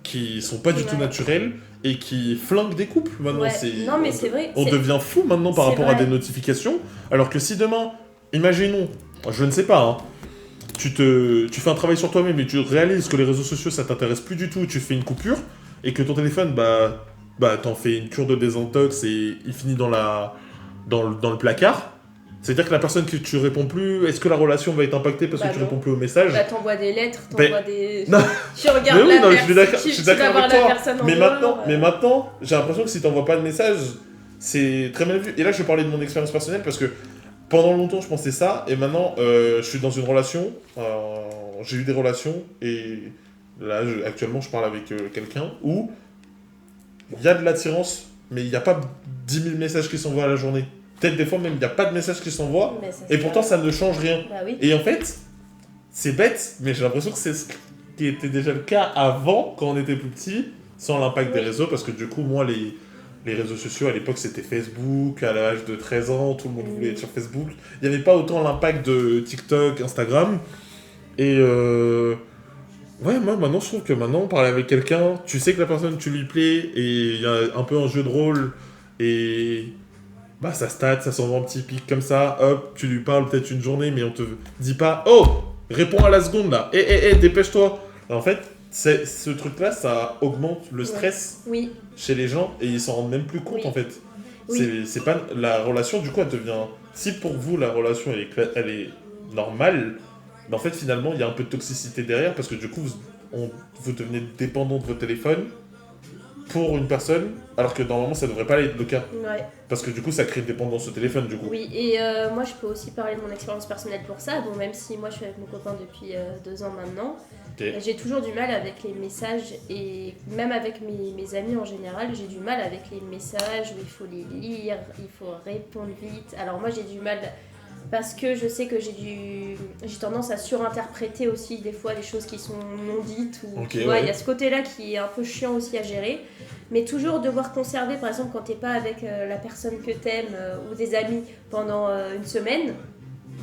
qui sont pas du tout naturelles et qui flinguent des couples. Maintenant, non, mais c'est vrai. On devient fou maintenant par rapport à des notifications, alors que si demain... Imaginons, je ne sais pas, hein, tu fais un travail sur toi-même et tu réalises que les réseaux sociaux ça t'intéresse plus du tout, tu fais une coupure et que ton téléphone, t'en fais une cure de désintox et il finit dans le placard. C'est-à-dire que la personne que tu réponds plus, est-ce que la relation va être impactée parce que tu réponds plus aux messages ? T'envoies des lettres, tu mais regardes je suis d'accord avec toi. Mais maintenant, j'ai l'impression que si t'envoies pas de message, c'est très mal vu. Et là, je vais parler de mon expérience personnelle parce que pendant longtemps, je pensais ça, et maintenant, je suis dans une relation, j'ai eu des relations, et là, actuellement, je parle avec quelqu'un où il y a de l'attirance, mais il n'y a pas 10 000 messages qui s'envoient à la journée. Peut-être des fois, même, il n'y a pas de messages qui s'envoient, et pourtant, ça ne change rien. Et en fait, c'est bête, mais j'ai l'impression que c'est ce qui était déjà le cas avant, quand on était plus petit, sans l'impact des réseaux, parce que du coup, moi, les réseaux sociaux, à l'époque, c'était Facebook. À l'âge de 13 ans, tout le monde voulait être sur Facebook. Il n'y avait pas autant l'impact de TikTok, Instagram. Et moi, maintenant, je trouve que maintenant, parler avec quelqu'un, tu sais que la personne, tu lui plais, et il y a un peu un jeu de rôle, et ça stat, ça s'envoie un petit pic comme ça, hop, tu lui parles peut-être une journée, mais on te dit pas « Oh, réponds à la seconde, là, dépêche-toi !» En fait, ce truc-là, ça augmente le stress Oui, chez les gens et ils s'en rendent même plus compte Oui. en fait. Oui. C'est pas la relation, du coup, elle devient. Si pour vous la relation elle est normale, mais en fait finalement il y a un peu de toxicité derrière parce que du coup vous devenez dépendant de votre téléphone pour une personne alors que normalement ça devrait pas être le cas ouais. parce que du coup ça crée une dépendance au téléphone du coup. Oui, et moi je peux aussi parler de mon expérience personnelle pour ça. Bon, même si moi je suis avec mon copain depuis 2 ans maintenant, Ok. j'ai toujours du mal avec les messages et même avec mes amis en général, j'ai du mal avec les messages où il faut les lire, il faut répondre vite. Alors moi j'ai du mal parce que je sais que j'ai tendance à surinterpréter aussi des fois les choses qui sont non dites ou Ok, tu vois, ouais. il y a ce côté-là qui est un peu chiant aussi à gérer. Mais toujours devoir conserver, par exemple, quand t'es pas avec la personne que t'aimes ou des amis pendant une semaine,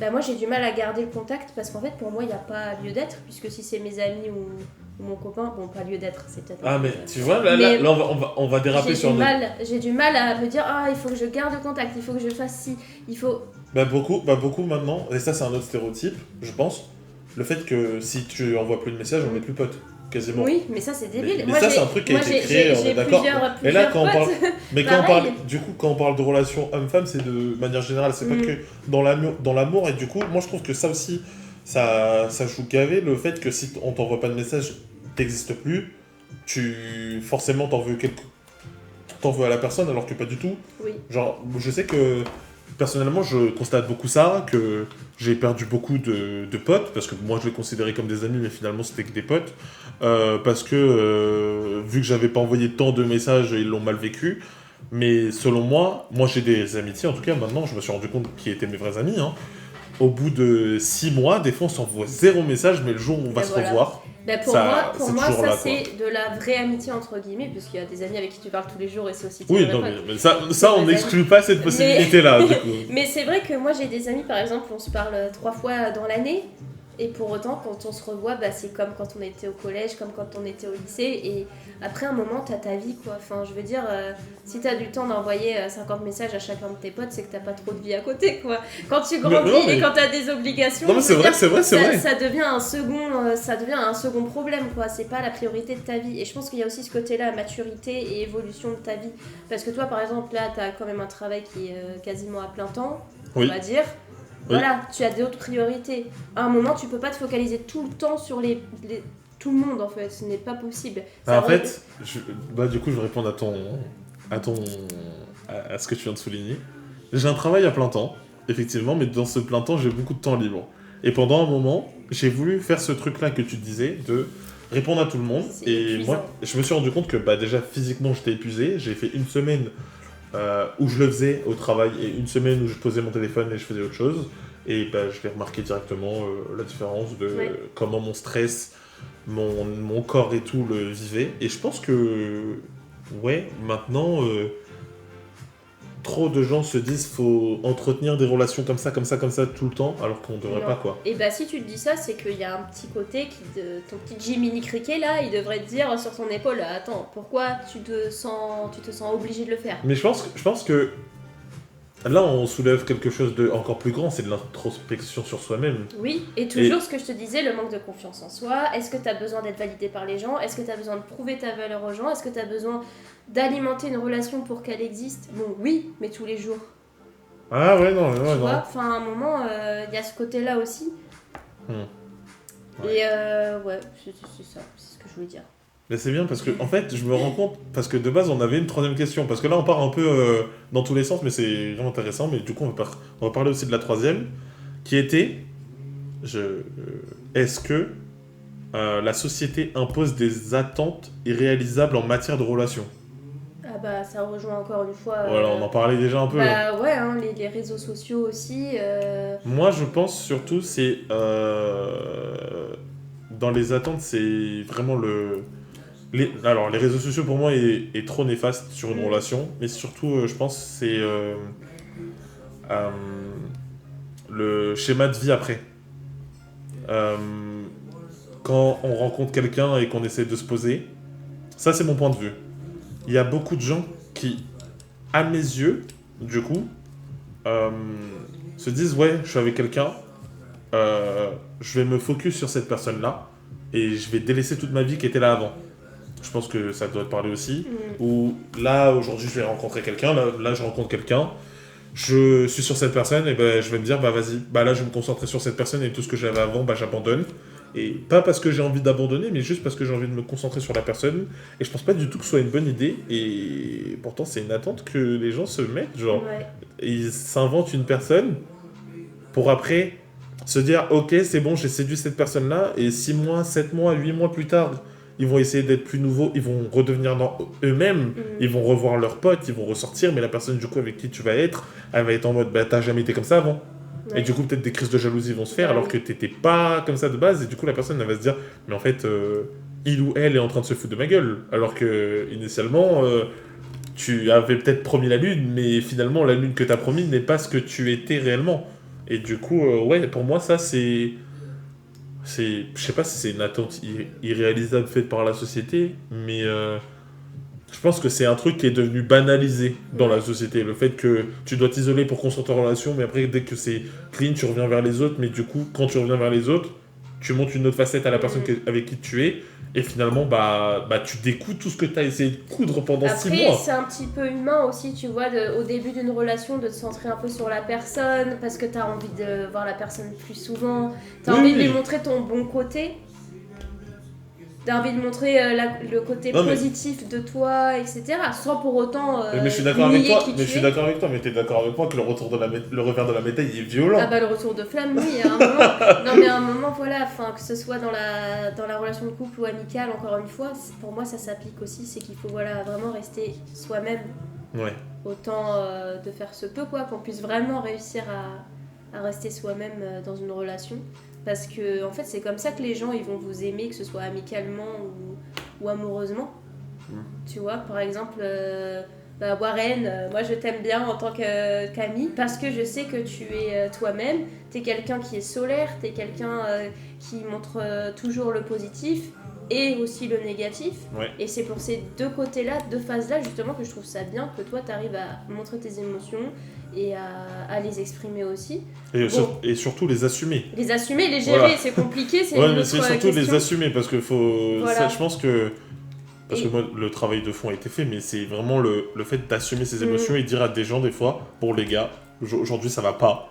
bah moi j'ai du mal à garder le contact parce qu'en fait pour moi il n'y a pas lieu d'être, puisque si c'est mes amis ou mon copain, bon pas lieu d'être, c'est peut-être... Ah un peu, mais tu vois là, Mais on va déraper sur notre... j'ai du mal à me dire il faut que je garde le contact, il faut que je fasse ci, il faut... Bah beaucoup maintenant, et ça c'est un autre stéréotype, je pense, le fait que si tu envoies plus de messages, on n'est plus potes, quasiment. Oui, mais ça c'est débile. Mais Moi, ça j'ai- c'est un truc qui a moi, été j'ai- créé, on j'ai est d'accord. plusieurs Et là quand on potes. parle, mais quand on parle, Pareil. du coup quand on parle de relations homme-femme, c'est de manière générale, c'est pas Mm. que dans l'amour, et du coup moi je trouve que ça aussi, ça joue gavé le fait que si on t'envoie pas de message, t'existes plus, forcément t'en veux à la personne alors que pas du tout. Oui. Genre, je sais que personnellement, je constate beaucoup ça, que j'ai perdu beaucoup de potes, parce que moi je les considérais comme des amis, mais finalement c'était que des potes, parce que vu que j'avais pas envoyé tant de messages, ils l'ont mal vécu. Mais selon moi j'ai des amitiés, en tout cas maintenant, je me suis rendu compte qui étaient mes vrais amis. Hein. Au bout de 6 mois, des fois on s'envoie 0 message, mais le jour où on va Et se voilà. revoir, Bah, pour Ça, moi, c'est ça toujours là, c'est de la vraie amitié entre guillemets, puisqu'il y a des amis avec qui tu parles tous les jours et c'est aussi tes oui, vrais non, potes. mais ça on Mes n'exclut pas cette Mais- possibilité-là, du coup. Mais c'est vrai que moi j'ai des amis par exemple, on se parle 3 fois dans l'année. Et pour autant, quand on se revoit, bah, c'est comme quand on était au collège, comme quand on était au lycée. Et après un moment, t'as ta vie, quoi. Enfin, je veux dire, si t'as du temps d'envoyer 50 messages à chacun de tes potes, c'est que t'as pas trop de vie à côté, quoi. Quand tu grandis non, mais- et quand t'as des obligations, Non, mais je c'est veux vrai, dire, c'est vrai, c'est vrai. ça devient ça devient un second problème, quoi. C'est pas la priorité de ta vie. Et je pense qu'il y a aussi ce côté-là, maturité et évolution de ta vie. Parce que toi, par exemple, là, t'as quand même un travail qui est quasiment à plein temps, Oui. on va dire. Oui. Voilà, tu as d'autres priorités. À un moment, tu peux pas te focaliser tout le temps sur tout le monde, en fait. Ce n'est pas possible. En fait, du coup, je vais répondre à ce que tu viens de souligner. J'ai un travail à plein temps, effectivement, mais dans ce plein temps, j'ai beaucoup de temps libre. Et pendant un moment, j'ai voulu faire ce truc-là que tu disais, de répondre à tout le monde. C'est Et épuisant. moi, je me suis rendu compte que déjà, physiquement, j'étais épuisé. J'ai fait une semaine où je le faisais au travail et une semaine où je posais mon téléphone et je faisais autre chose. Et je l'ai remarqué directement, la différence de Ouais. comment mon stress, mon corps et tout le vivait. Et je pense que, ouais, maintenant, trop de gens se disent faut entretenir des relations comme ça, tout le temps, alors qu'on devrait Non. pas, quoi. Et bah, si tu te dis ça, c'est qu'il y a un petit côté ton petit Jiminy Cricket là, il devrait te dire sur son épaule attends, pourquoi tu te sens obligé de le faire. Mais je pense que là, on soulève quelque chose de encore plus grand, c'est de l'introspection sur soi-même. Oui, et toujours ce que je te disais, le manque de confiance en soi. Est-ce que tu as besoin d'être validé par les gens? Est-ce que tu as besoin de prouver ta valeur aux gens? Est-ce que tu as besoin d'alimenter une relation pour qu'elle existe? Bon, oui, mais tous les jours. Ah ouais, non, Tu ouais, vois, non. enfin, à un moment, il y a ce côté-là aussi. Ouais. Et ouais, c'est ça, c'est ce que je voulais dire. Mais c'est bien parce que, en fait, je me rends compte, parce que de base, on avait une troisième question. Parce que là, on part un peu dans tous les sens, mais c'est vraiment intéressant. Mais du coup, on va parler aussi de la troisième, qui était est-ce que la société impose des attentes irréalisables en matière de relations? Ah bah, ça rejoint encore une fois. Voilà, on en parlait déjà un peu. Bah ouais, hein, les réseaux sociaux aussi. Moi, je pense surtout, c'est. Dans les attentes, c'est vraiment alors, les réseaux sociaux, pour moi, est trop néfaste sur une relation. Mais surtout, je pense, c'est le schéma de vie après. Quand on rencontre quelqu'un et qu'on essaie de se poser, ça, c'est mon point de vue. Il y a beaucoup de gens qui, à mes yeux, du coup, se disent ouais, je suis avec quelqu'un, je vais me focus sur cette personne-là et je vais délaisser toute ma vie qui était là avant. Je pense que ça doit te parler aussi. Ou là, aujourd'hui, je vais rencontrer quelqu'un, là je rencontre quelqu'un, je suis sur cette personne, et ben, je vais me dire, bah vas-y, bah là je vais me concentrer sur cette personne et tout ce que j'avais avant, bah j'abandonne. Et pas parce que j'ai envie d'abandonner, mais juste parce que j'ai envie de me concentrer sur la personne. Et je pense pas du tout que ce soit une bonne idée. Et pourtant, c'est une attente que les gens se mettent. Genre, Ouais. ils s'inventent une personne pour après se dire ok, c'est bon, j'ai séduit cette personne-là. Et 6 mois, 7 mois, 8 mois plus tard, ils vont essayer d'être plus nouveaux. Ils vont redevenir eux-mêmes. Ils vont revoir leurs potes. Ils vont ressortir. Mais la personne du coup avec qui tu vas être, elle va être en mode bah t'as jamais été comme ça avant. Ouais. Et du coup, peut-être des crises de jalousie vont se faire Ouais, alors oui. que t'étais pas comme ça de base. Et du coup, la personne, elle va se dire, mais en fait, il ou elle est en train de se foutre de ma gueule. Alors que, initialement, tu avais peut-être promis la lune, mais finalement, la lune que t'as promis n'est pas ce que tu étais réellement. Et du coup, ouais, pour moi, ça, c'est. Je sais pas si c'est une attente irréalisable faite par la société, mais je pense que c'est un truc qui est devenu banalisé dans la société. Le fait que tu dois t'isoler pour construire ta relation, mais après, dès que c'est clean, tu reviens vers les autres. Mais du coup, quand tu reviens vers les autres, tu montres une autre facette à la personne avec qui tu es. Et finalement, bah tu découds tout ce que tu as essayé de coudre pendant 6 Après, mois. c'est un petit peu humain aussi, tu vois, au début d'une relation, de te centrer un peu sur la personne, parce que t'as envie de voir la personne plus souvent, t'as Oui, envie de oui. lui montrer ton bon côté, t'as envie de montrer le côté Non, mais- positif de toi, etc. Sans pour autant Mais je suis d'accord avec nier toi. qui Mais je tu suis es. d'accord avec toi. Mais t'es d'accord avec moi que le revers de la médaille il est violent. Ah bah le retour de flamme, oui, à un moment. Non mais à un moment, voilà, enfin, que ce soit dans la relation de couple ou amicale, encore une fois, pour moi ça s'applique aussi, c'est qu'il faut voilà, vraiment rester soi-même, Ouais. autant de faire ce peu, quoi, qu'on puisse vraiment réussir à rester soi-même dans une relation. Parce que en fait c'est comme ça que les gens ils vont vous aimer, que ce soit amicalement ou amoureusement. Tu vois, par exemple... bah Warren, moi je t'aime bien en tant qu'ami parce que je sais que tu es toi-même, t'es quelqu'un qui est solaire, t'es quelqu'un qui montre toujours le positif et aussi le négatif. Ouais. Et c'est pour ces deux côtés-là, deux phases-là justement que je trouve ça bien que toi t'arrives à montrer tes émotions et à les exprimer aussi. Et, Bon. et surtout les assumer. Les assumer, les gérer, Voilà. c'est compliqué, c'est Ouais, une mais autre c'est surtout question. les assumer parce que faut. Voilà. Ça, je pense que. Parce Et- que moi, le travail de fond a été fait, mais c'est vraiment le fait d'assumer ses émotions et dire à des gens, des fois, bon, les gars, aujourd'hui ça va pas.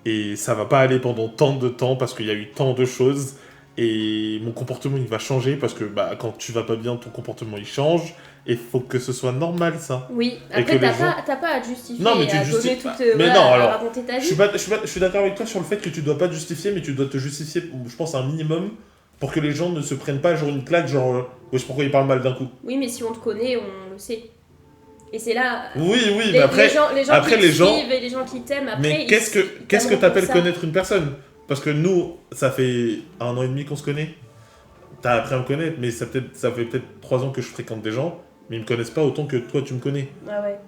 Et ça va pas aller pendant tant de temps parce qu'il y a eu tant de choses. Et mon comportement il va changer parce que bah, quand tu vas pas bien, ton comportement il change. Et faut que ce soit normal ça. Oui, Et après que les t'as pas à te justifier, Non, mais tu à justifies donner pas. toute, Mais voilà, non, à alors, raconter ta vie. Je suis d'accord avec toi sur le fait que tu dois pas te justifier, mais tu dois te justifier, je pense, un minimum pour que les gens ne se prennent pas genre une claque, genre, wesh, pourquoi il parle mal d'un coup. Oui, mais si on te connaît, on le sait. Et c'est là. Oui, mais après, les gens après, qui les te gens- suivent et les gens qui t'aiment, après. mais ils qu'est-ce que t'aimeront t'appelles pour ça. connaître une personne? Parce que nous, ça fait 1 an et demi qu'on se connaît. T'as appris à me connaître, mais ça fait peut-être 3 ans que je fréquente des gens, mais ils me connaissent pas autant que toi tu me connais. Ah ouais,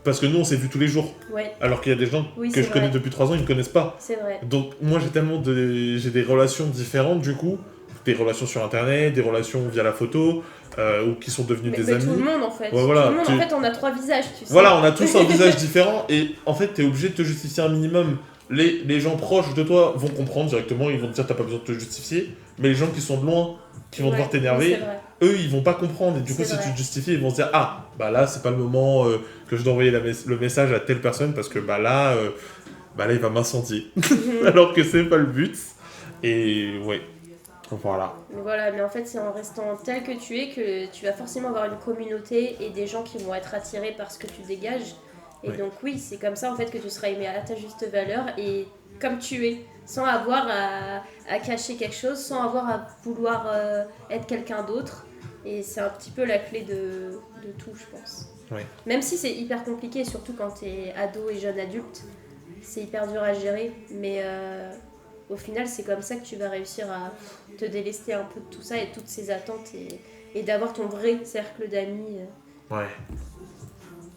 Parce que nous, on s'est vu tous les jours. ouais, Alors qu'il y a des gens Oui, que c'est je connais vrai. depuis 3 ans, ils me connaissent pas. c'est vrai. Donc moi j'ai des relations différentes du coup, des relations sur internet, des relations via la photo, ou qui sont devenues des Mais amis. tout le monde en fait. Ouais, voilà, Tout le monde, tu- en fait, on a 3 visages, tu sais. Voilà, on a tous un visage différent et en fait t'es obligé de te justifier un minimum. Les gens proches de toi vont comprendre directement, ils vont te dire t'as pas besoin de te justifier, mais les gens qui sont de loin, qui vont Ouais, devoir oui, t'énerver, c'est vrai. eux ils vont pas comprendre et du coup C'est si vrai. tu te justifies ils vont se dire ah bah là c'est pas le moment que je dois envoyer le message à telle personne parce que bah là il va m'incendier. Mhm. Alors que c'est pas le but. Et ouais, voilà. Mais voilà, mais en fait, c'est en restant tel que tu es que tu vas forcément avoir une communauté et des gens qui vont être attirés par ce que tu dégages. Et Ouais. donc, oui, c'est comme ça en fait que tu seras aimé à ta juste valeur et comme tu es, sans avoir à cacher quelque chose, sans avoir à vouloir être quelqu'un d'autre. Et c'est un petit peu la clé de tout, je pense. Ouais. Même si c'est hyper compliqué, surtout quand t'es ado et jeune adulte, c'est hyper dur à gérer. Mais au final, c'est comme ça que tu vas réussir à te délester un peu de tout ça et toutes ces attentes et d'avoir ton vrai cercle d'amis. Ouais.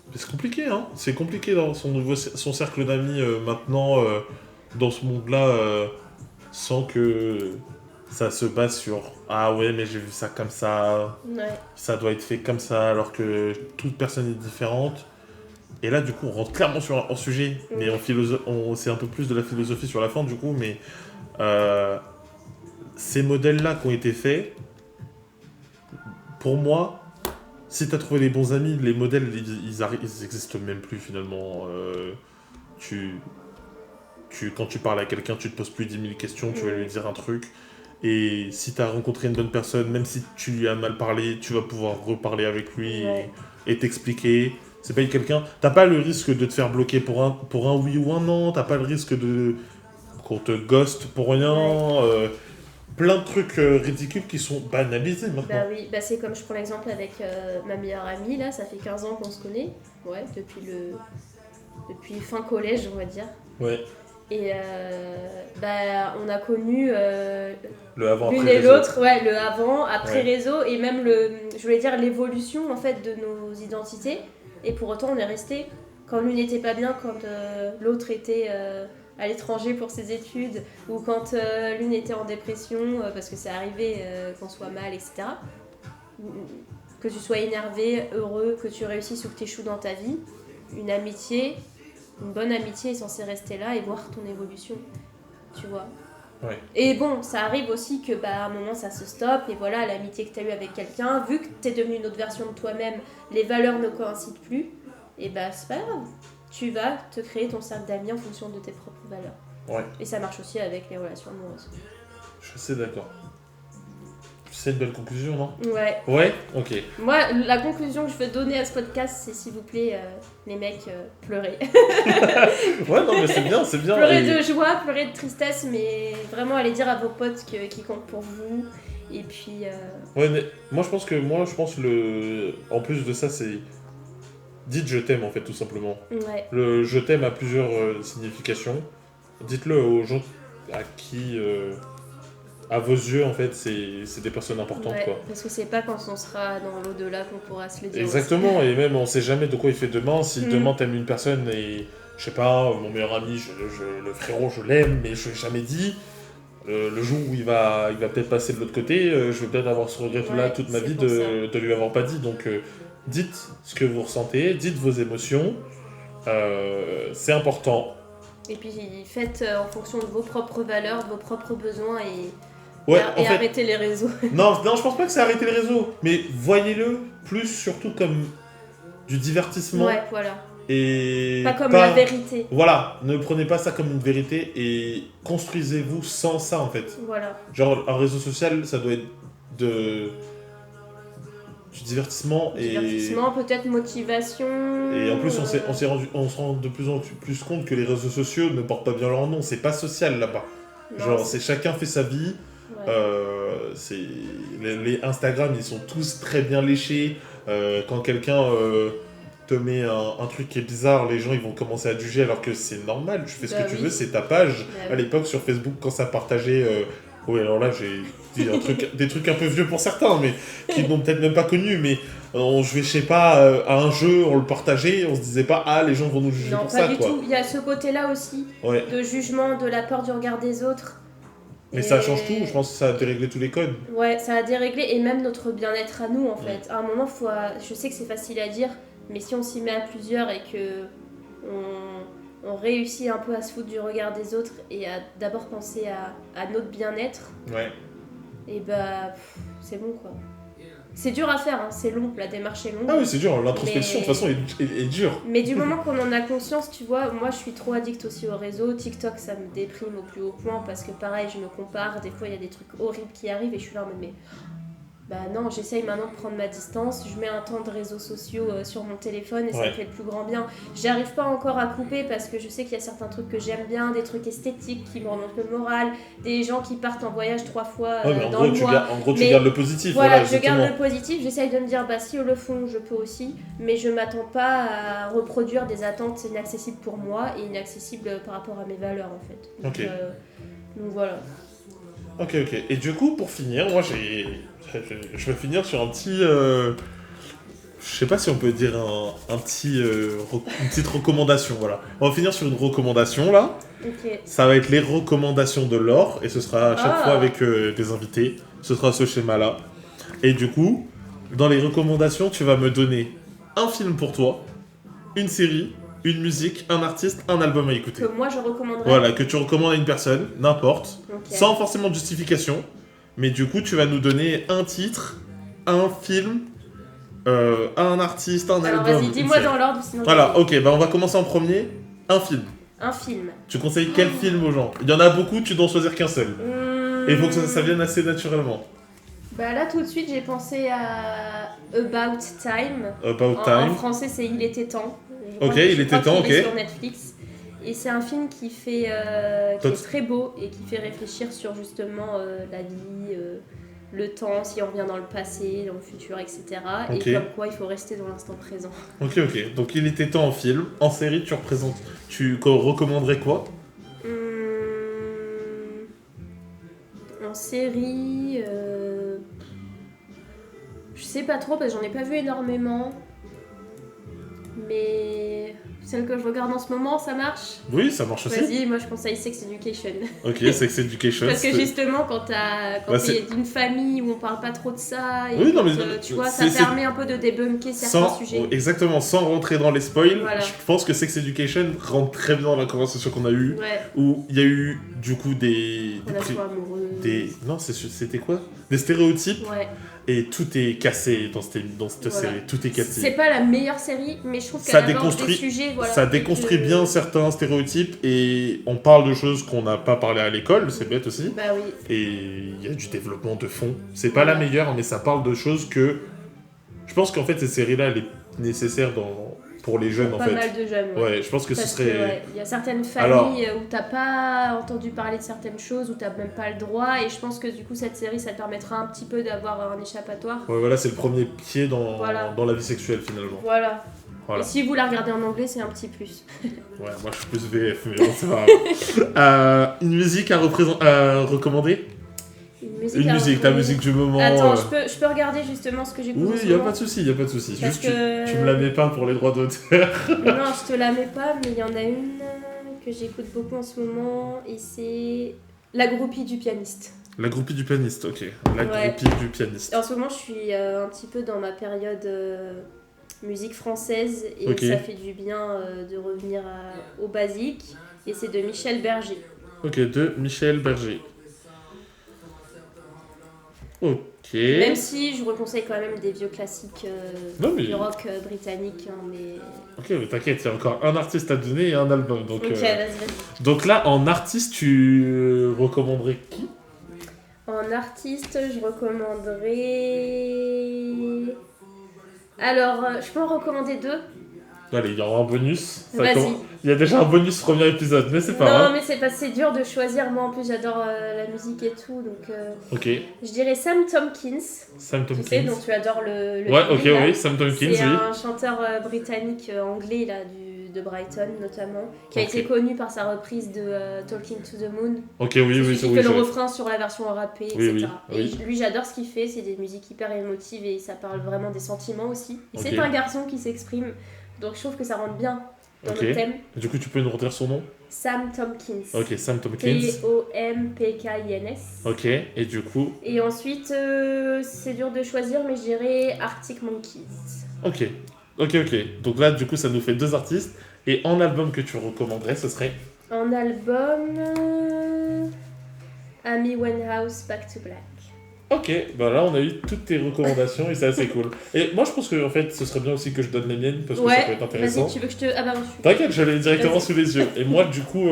Mais c'est compliqué, hein. C'est compliqué dans son cercle d'amis maintenant, dans ce monde-là, sans que ça se base sur ah ouais, mais j'ai vu ça comme ça, Ouais. ça doit être fait comme ça, alors que toute personne est différente. Et là, du coup, on rentre clairement sur un sujet, mais c'est un peu plus de la philosophie sur la fin, du coup, mais ces modèles-là qui ont été faits, pour moi, si t'as trouvé les bons amis, les modèles, ils existent même plus finalement. Quand tu parles à quelqu'un, tu te poses plus 10 000 questions, tu vas lui dire un truc. Et si t'as rencontré une bonne personne, même si tu lui as mal parlé, tu vas pouvoir reparler avec lui et t'expliquer. C'est pas quelqu'un... T'as pas le risque de te faire bloquer pour un oui ou un non, t'as pas le risque qu'on te ghost pour rien. Plein de trucs ridicules qui sont banalisés maintenant. Bah oui, bah c'est comme je prends l'exemple avec ma meilleure amie, là, ça fait 15 ans qu'on se connaît, depuis fin collège, on va dire. Ouais. Et on a connu le avant, l'une après et réseau. l'autre, le avant, après réseau, et même je voulais dire l'évolution en fait de nos identités. Et pour autant, on est resté quand l'une n'était pas bien, quand l'autre était à l'étranger pour ses études, ou quand l'une était en dépression parce que c'est arrivé qu'on soit mal, etc. Que tu sois énervé, heureux, que tu réussisses ou que tu échoues dans ta vie, une bonne amitié est censée rester là et voir ton évolution, tu vois. Ouais. Et bon, ça arrive aussi que à un moment ça se stoppe, et voilà, l'amitié que tu as eue avec quelqu'un, vu que tu es devenu une autre version de toi-même, les valeurs ne coïncident plus, et c'est pas grave. Tu vas te créer ton cercle d'amis en fonction de tes propres valeurs. Ouais. Et ça marche aussi avec les relations amoureuses. Je suis assez d'accord. C'est une belle conclusion, non ? Ouais. Ouais ? Ok. Moi, la conclusion que je veux donner à ce podcast, c'est s'il vous plaît, les mecs, pleurez. Ouais, non, mais c'est bien. Pleurez de joie, pleurez de tristesse, mais vraiment allez dire à vos potes qui comptent pour vous. Et puis... Ouais, mais moi je pense en plus de ça, c'est... Dites je t'aime, en fait, tout simplement. Ouais. Le je t'aime a plusieurs significations. Dites-le aux gens à qui... à vos yeux, en fait, c'est des personnes importantes, quoi. Parce que c'est pas quand on sera dans l'au-delà qu'on pourra se le dire. Exactement, et même on sait jamais de quoi il fait demain. Si demain t'aimes une personne et, je sais pas, mon meilleur ami, le frérot, je l'aime, mais je l'ai jamais dit. Le jour où il va peut-être passer de l'autre côté, je vais peut-être avoir ce regret-là toute ma vie de lui avoir pas dit. Donc dites ce que vous ressentez, dites vos émotions, c'est important. Et puis faites en fonction de vos propres valeurs, de vos propres besoins et arrêtez les réseaux. non, je pense pas que c'est arrêter les réseaux, mais voyez-le plus surtout comme du divertissement. Ouais, voilà. Et pas comme la vérité. Voilà, ne prenez pas ça comme une vérité et construisez-vous sans ça en fait. Voilà. Genre un réseau social, ça doit être du divertissement et... Divertissement, peut-être motivation... Et en plus, on se rend de plus en plus compte que les réseaux sociaux ne portent pas bien leur nom. C'est pas social là-bas. Non, genre, c'est chacun fait sa vie. Ouais. Les Instagram, ils sont tous très bien léchés. Quand quelqu'un te met un truc qui est bizarre, les gens ils vont commencer à juger alors que c'est normal. Tu fais ce que tu veux, c'est ta page. À l'époque, sur Facebook, quand ça partageait... Oui, alors là, j'ai dit des trucs un peu vieux pour certains, mais qui n'ont peut-être même pas connu. Mais on jouait, je sais pas, à un jeu, on le partageait, on se disait pas, ah, les gens vont nous juger pour ça, quoi. Non, pas du tout. Il y a ce côté-là aussi, de jugement, de la peur du regard des autres. Mais ça change tout, je pense que ça a déréglé tous les codes. Ouais, ça a déréglé, et même notre bien-être à nous, en fait. À un moment, je sais que c'est facile à dire, mais si on s'y met à plusieurs et que on réussit un peu à se foutre du regard des autres et à d'abord penser à notre bien-être, et c'est bon, quoi. C'est dur à faire, hein, c'est long, la démarche est longue. Ah oui, c'est dur, l'introspection de toute façon est dure. Mais du moment qu'on en a conscience, tu vois, moi je suis trop addict aussi au réseau. TikTok, ça me déprime au plus haut point parce que pareil, je me compare, des fois il y a des trucs horribles qui arrivent et je suis là en mode mais... non, j'essaye maintenant de prendre ma distance, je mets un temps de réseaux sociaux sur mon téléphone et ça me fait le plus grand bien. J'arrive pas encore à couper parce que je sais qu'il y a certains trucs que j'aime bien, des trucs esthétiques qui me remontent le moral, des gens qui partent en voyage 3 fois dans le mois. En gros, tu gardes le positif. Voilà, je garde le positif, j'essaye de me dire, si eux le font, je peux aussi, mais je m'attends pas à reproduire des attentes inaccessibles pour moi et inaccessibles par rapport à mes valeurs en fait. Donc, donc voilà. Ok. Et du coup, pour finir, moi je vais finir sur un petit... je sais pas si on peut dire une petite recommandation, voilà. On va finir sur une recommandation, là. Ok. Ça va être les recommandations de Laure, et ce sera à chaque fois avec des invités. Ce sera ce schéma-là. Et du coup, dans les recommandations, tu vas me donner un film pour toi, une série, une musique, un artiste, un album à écouter. Que moi je recommanderais. Voilà, que tu recommandes à une personne, n'importe, sans forcément de justification. mais du coup, tu vas nous donner un titre, un film, un artiste, un Alors album. vas-y, dis-moi dans l'ordre, sinon... Voilà, j'oublie. ok, bah on va commencer en premier. Un film. Un film. Tu conseilles quel film aux gens? Il y en a beaucoup, tu dois en choisir qu'un seul. Et il faut que ça vienne assez naturellement. Bah là, tout de suite, j'ai pensé à About Time. About En Time. français, c'est Il était temps. Ok, Je Il était crois temps, qu'il est ok. sur Netflix. Et c'est un film qui qui Toi, est très beau et qui fait réfléchir sur justement la vie, le temps, si on revient dans le passé, dans le futur, etc. Ok. Et comme quoi il faut rester dans l'instant présent. Ok, ok. Donc il était temps en film. En série, tu recommanderais quoi? En série, je sais pas trop parce que j'en ai pas vu énormément. Mais celle que je regarde en ce moment, ça marche. Oui, ça marche aussi. Vas-y, moi je conseille Sex Education. Ok, Sex Education. Parce que c'est- justement, quand Bah, t'es d'une famille où on parle pas trop de ça, et Oui, non, mais tu vois, c'est- ça permet un peu de débunker certains sujets. Exactement, sans rentrer dans les spoils, Voilà. je pense que Sex Education rentre très bien dans la conversation qu'on a eue, Ouais, où il y a eu du coup des relation amoureuse. non, c'était quoi? Des stéréotypes, Ouais. et tout est cassé dans cette Voilà. série, tout est cassé. C'est pas la meilleure série, mais je trouve Ça qu'elle aborde déconstruit- des sujets. Voilà, Ça déconstruit que- bien certains stéréotypes, et on parle de choses qu'on n'a pas parlé à l'école, c'est bête aussi. Bah oui. Et il y a du développement de fond. C'est pas la meilleure, mais ça parle de choses que... Je pense qu'en fait, cette série-là, elle est nécessaire pour les jeunes, en Pas fait. mal de jeunes. Ouais, je pense que ce Parce que, serait... ouais, il y a certaines Alors- familles où t'as pas entendu parler de certaines choses, où t'as même pas le droit, et je pense que du coup cette série ça te permettra un petit peu d'avoir un échappatoire. Ouais, voilà, c'est le premier pied dans la vie sexuelle, finalement. Voilà. Voilà. Et si vous la regardez en anglais, c'est un petit plus. Ouais, moi, je suis plus VF, mais bon, c'est pas grave. Une musique à recommander? Une à musique, ta retrouver. musique du moment. Attends, je peux regarder justement ce que j'écoute en Oui, ce y a moment. pas de souci, y a pas de souci. Parce Juste, que- tu me la mets pas pour les droits d'auteur. Non, je te la mets pas, mais il y en a une que j'écoute beaucoup en ce moment, et c'est La groupie du pianiste. La groupie du pianiste, ok. La Ouais. groupie du pianiste. En ce moment, je suis un petit peu dans ma période musique française, et Ok. ça fait du bien de revenir au basique, et c'est de Michel Berger. Ok, de Michel Berger. Ok. Même si je vous conseille quand même des vieux classiques Non, mais- du rock britannique. Hein, mais... Ok, mais t'inquiète, il y a encore un artiste à donner et un album. Donc, Ok, vas-y. donc là, en artiste, tu recommanderais qui? En artiste, je recommanderais... Alors, je peux en recommander deux. Allez, il y aura un bonus. Vas-y. Il y a déjà un bonus premier épisode, mais c'est pas Non, grave. mais c'est parce que c'est dur de choisir. Moi, en plus, j'adore la musique et tout. Donc, Ok, je dirais Sam Tompkins. Sam Tu sais, Tompkins. dont tu adores le Ouais, film, ok, là. oui, Sam Tompkins, C'est oui. un chanteur britannique anglais là, de Brighton notamment, qui a Ok. été connu par sa reprise de Talking to the Moon. Ok, oui, oui, Il oui. fait le refrain sur la version rappée, Oui, etc. oui, Et lui, j'adore ce qu'il fait, c'est des musiques hyper émotives et ça parle vraiment des sentiments aussi. Et Ok. c'est un garçon qui s'exprime, donc je trouve que ça rentre bien dans Ok. notre thème. Du coup, tu peux nous redire son nom? Sam Tompkins. Ok, Sam Tompkins. Tompkins. Ok, et du coup... Et ensuite, c'est dur de choisir, mais je dirais Arctic Monkeys. Ok, ok, ok. Donc là, du coup, ça nous fait deux artistes. Et en album que tu recommanderais, ce serait... En album, Amy Winehouse, Back to Black. Ok, bah là on a eu toutes tes recommandations et c'est assez cool. Et moi je pense que en fait ce serait bien aussi que je donne les miennes parce que ça peut être intéressant. Vas-y, tu veux que je te... Ah bah, je suis... T'inquiète, je l'ai directement Vas-y. sous les yeux. Et moi du coup,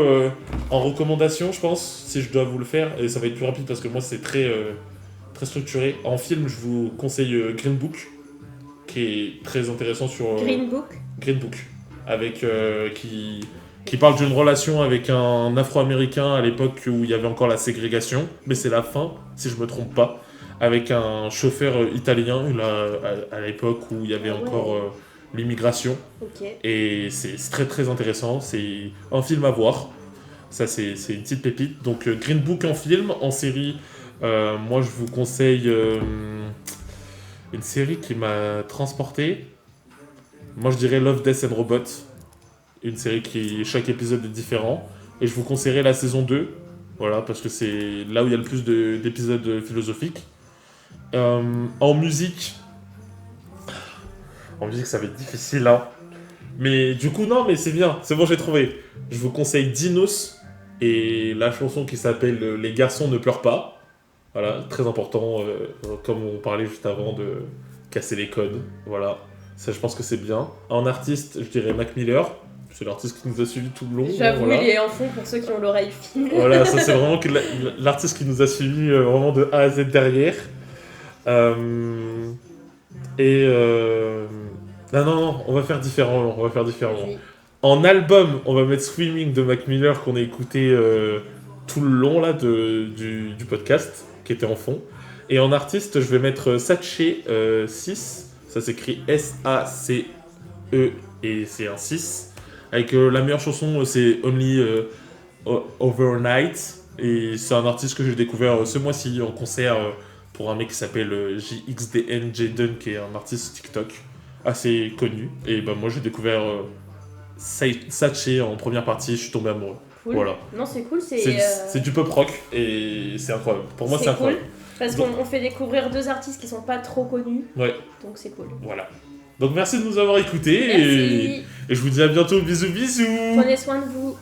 en recommandation, je pense, si je dois vous le faire, et ça va être plus rapide parce que moi c'est très, très structuré. En film, je vous conseille Green Book, qui est très intéressant sur... Green Book. Green Book, avec qui parle d'une relation avec un Afro-Américain à l'époque où il y avait encore la ségrégation, mais c'est la fin, si je me trompe pas, avec un chauffeur italien à l'époque où il y avait Ah ouais. encore l'immigration, Ok. et c'est très très intéressant, c'est un film à voir, ça c'est une petite pépite. Donc Green Book en film, en série, moi je vous conseille une série qui m'a transporté. Moi, je dirais Love, Death and Robots. Une série qui, chaque épisode est différent. Et je vous conseillerais la saison 2. Voilà, parce que c'est là où il y a le plus d'épisodes philosophiques. En musique, ça va être difficile, hein. Mais du coup, non, mais c'est bien. C'est bon, j'ai trouvé. Je vous conseille Dinos et la chanson qui s'appelle Les garçons ne pleurent pas. Voilà, très important, comme on parlait juste avant, de casser les codes. Voilà, ça je pense que c'est bien. En artiste, je dirais Mac Miller. C'est l'artiste qui nous a suivis tout le long. J'avoue, voilà. il est en fond pour ceux qui ont l'oreille fine. Voilà, ça c'est vraiment l'artiste qui nous a suivis vraiment de A à Z derrière. Non, on va faire différemment. Vas-y. En album, on va mettre Swimming de Mac Miller qu'on a écouté tout le long là, du podcast, qui était en fond. Et en artiste, je vais mettre Sache 6, ça s'écrit S-A-C-E et c'est un 6. Avec la meilleure chanson, c'est Only Overnight. Et c'est un artiste que j'ai découvert ce mois-ci en concert pour un mec qui s'appelle JXDN Jaden, qui est un artiste TikTok assez connu. Et bah, moi j'ai découvert Sache en première partie, je suis tombé amoureux. Cool. Voilà. Non, c'est cool. C'est du pop rock et c'est incroyable. Pour moi, c'est incroyable. Cool, parce qu'on fait découvrir 2 artistes qui sont pas trop connus. Ouais. Donc c'est cool. Voilà. Donc merci de nous avoir écoutés Merci. et je vous dis à bientôt. Bisous, bisous. Prenez soin de vous.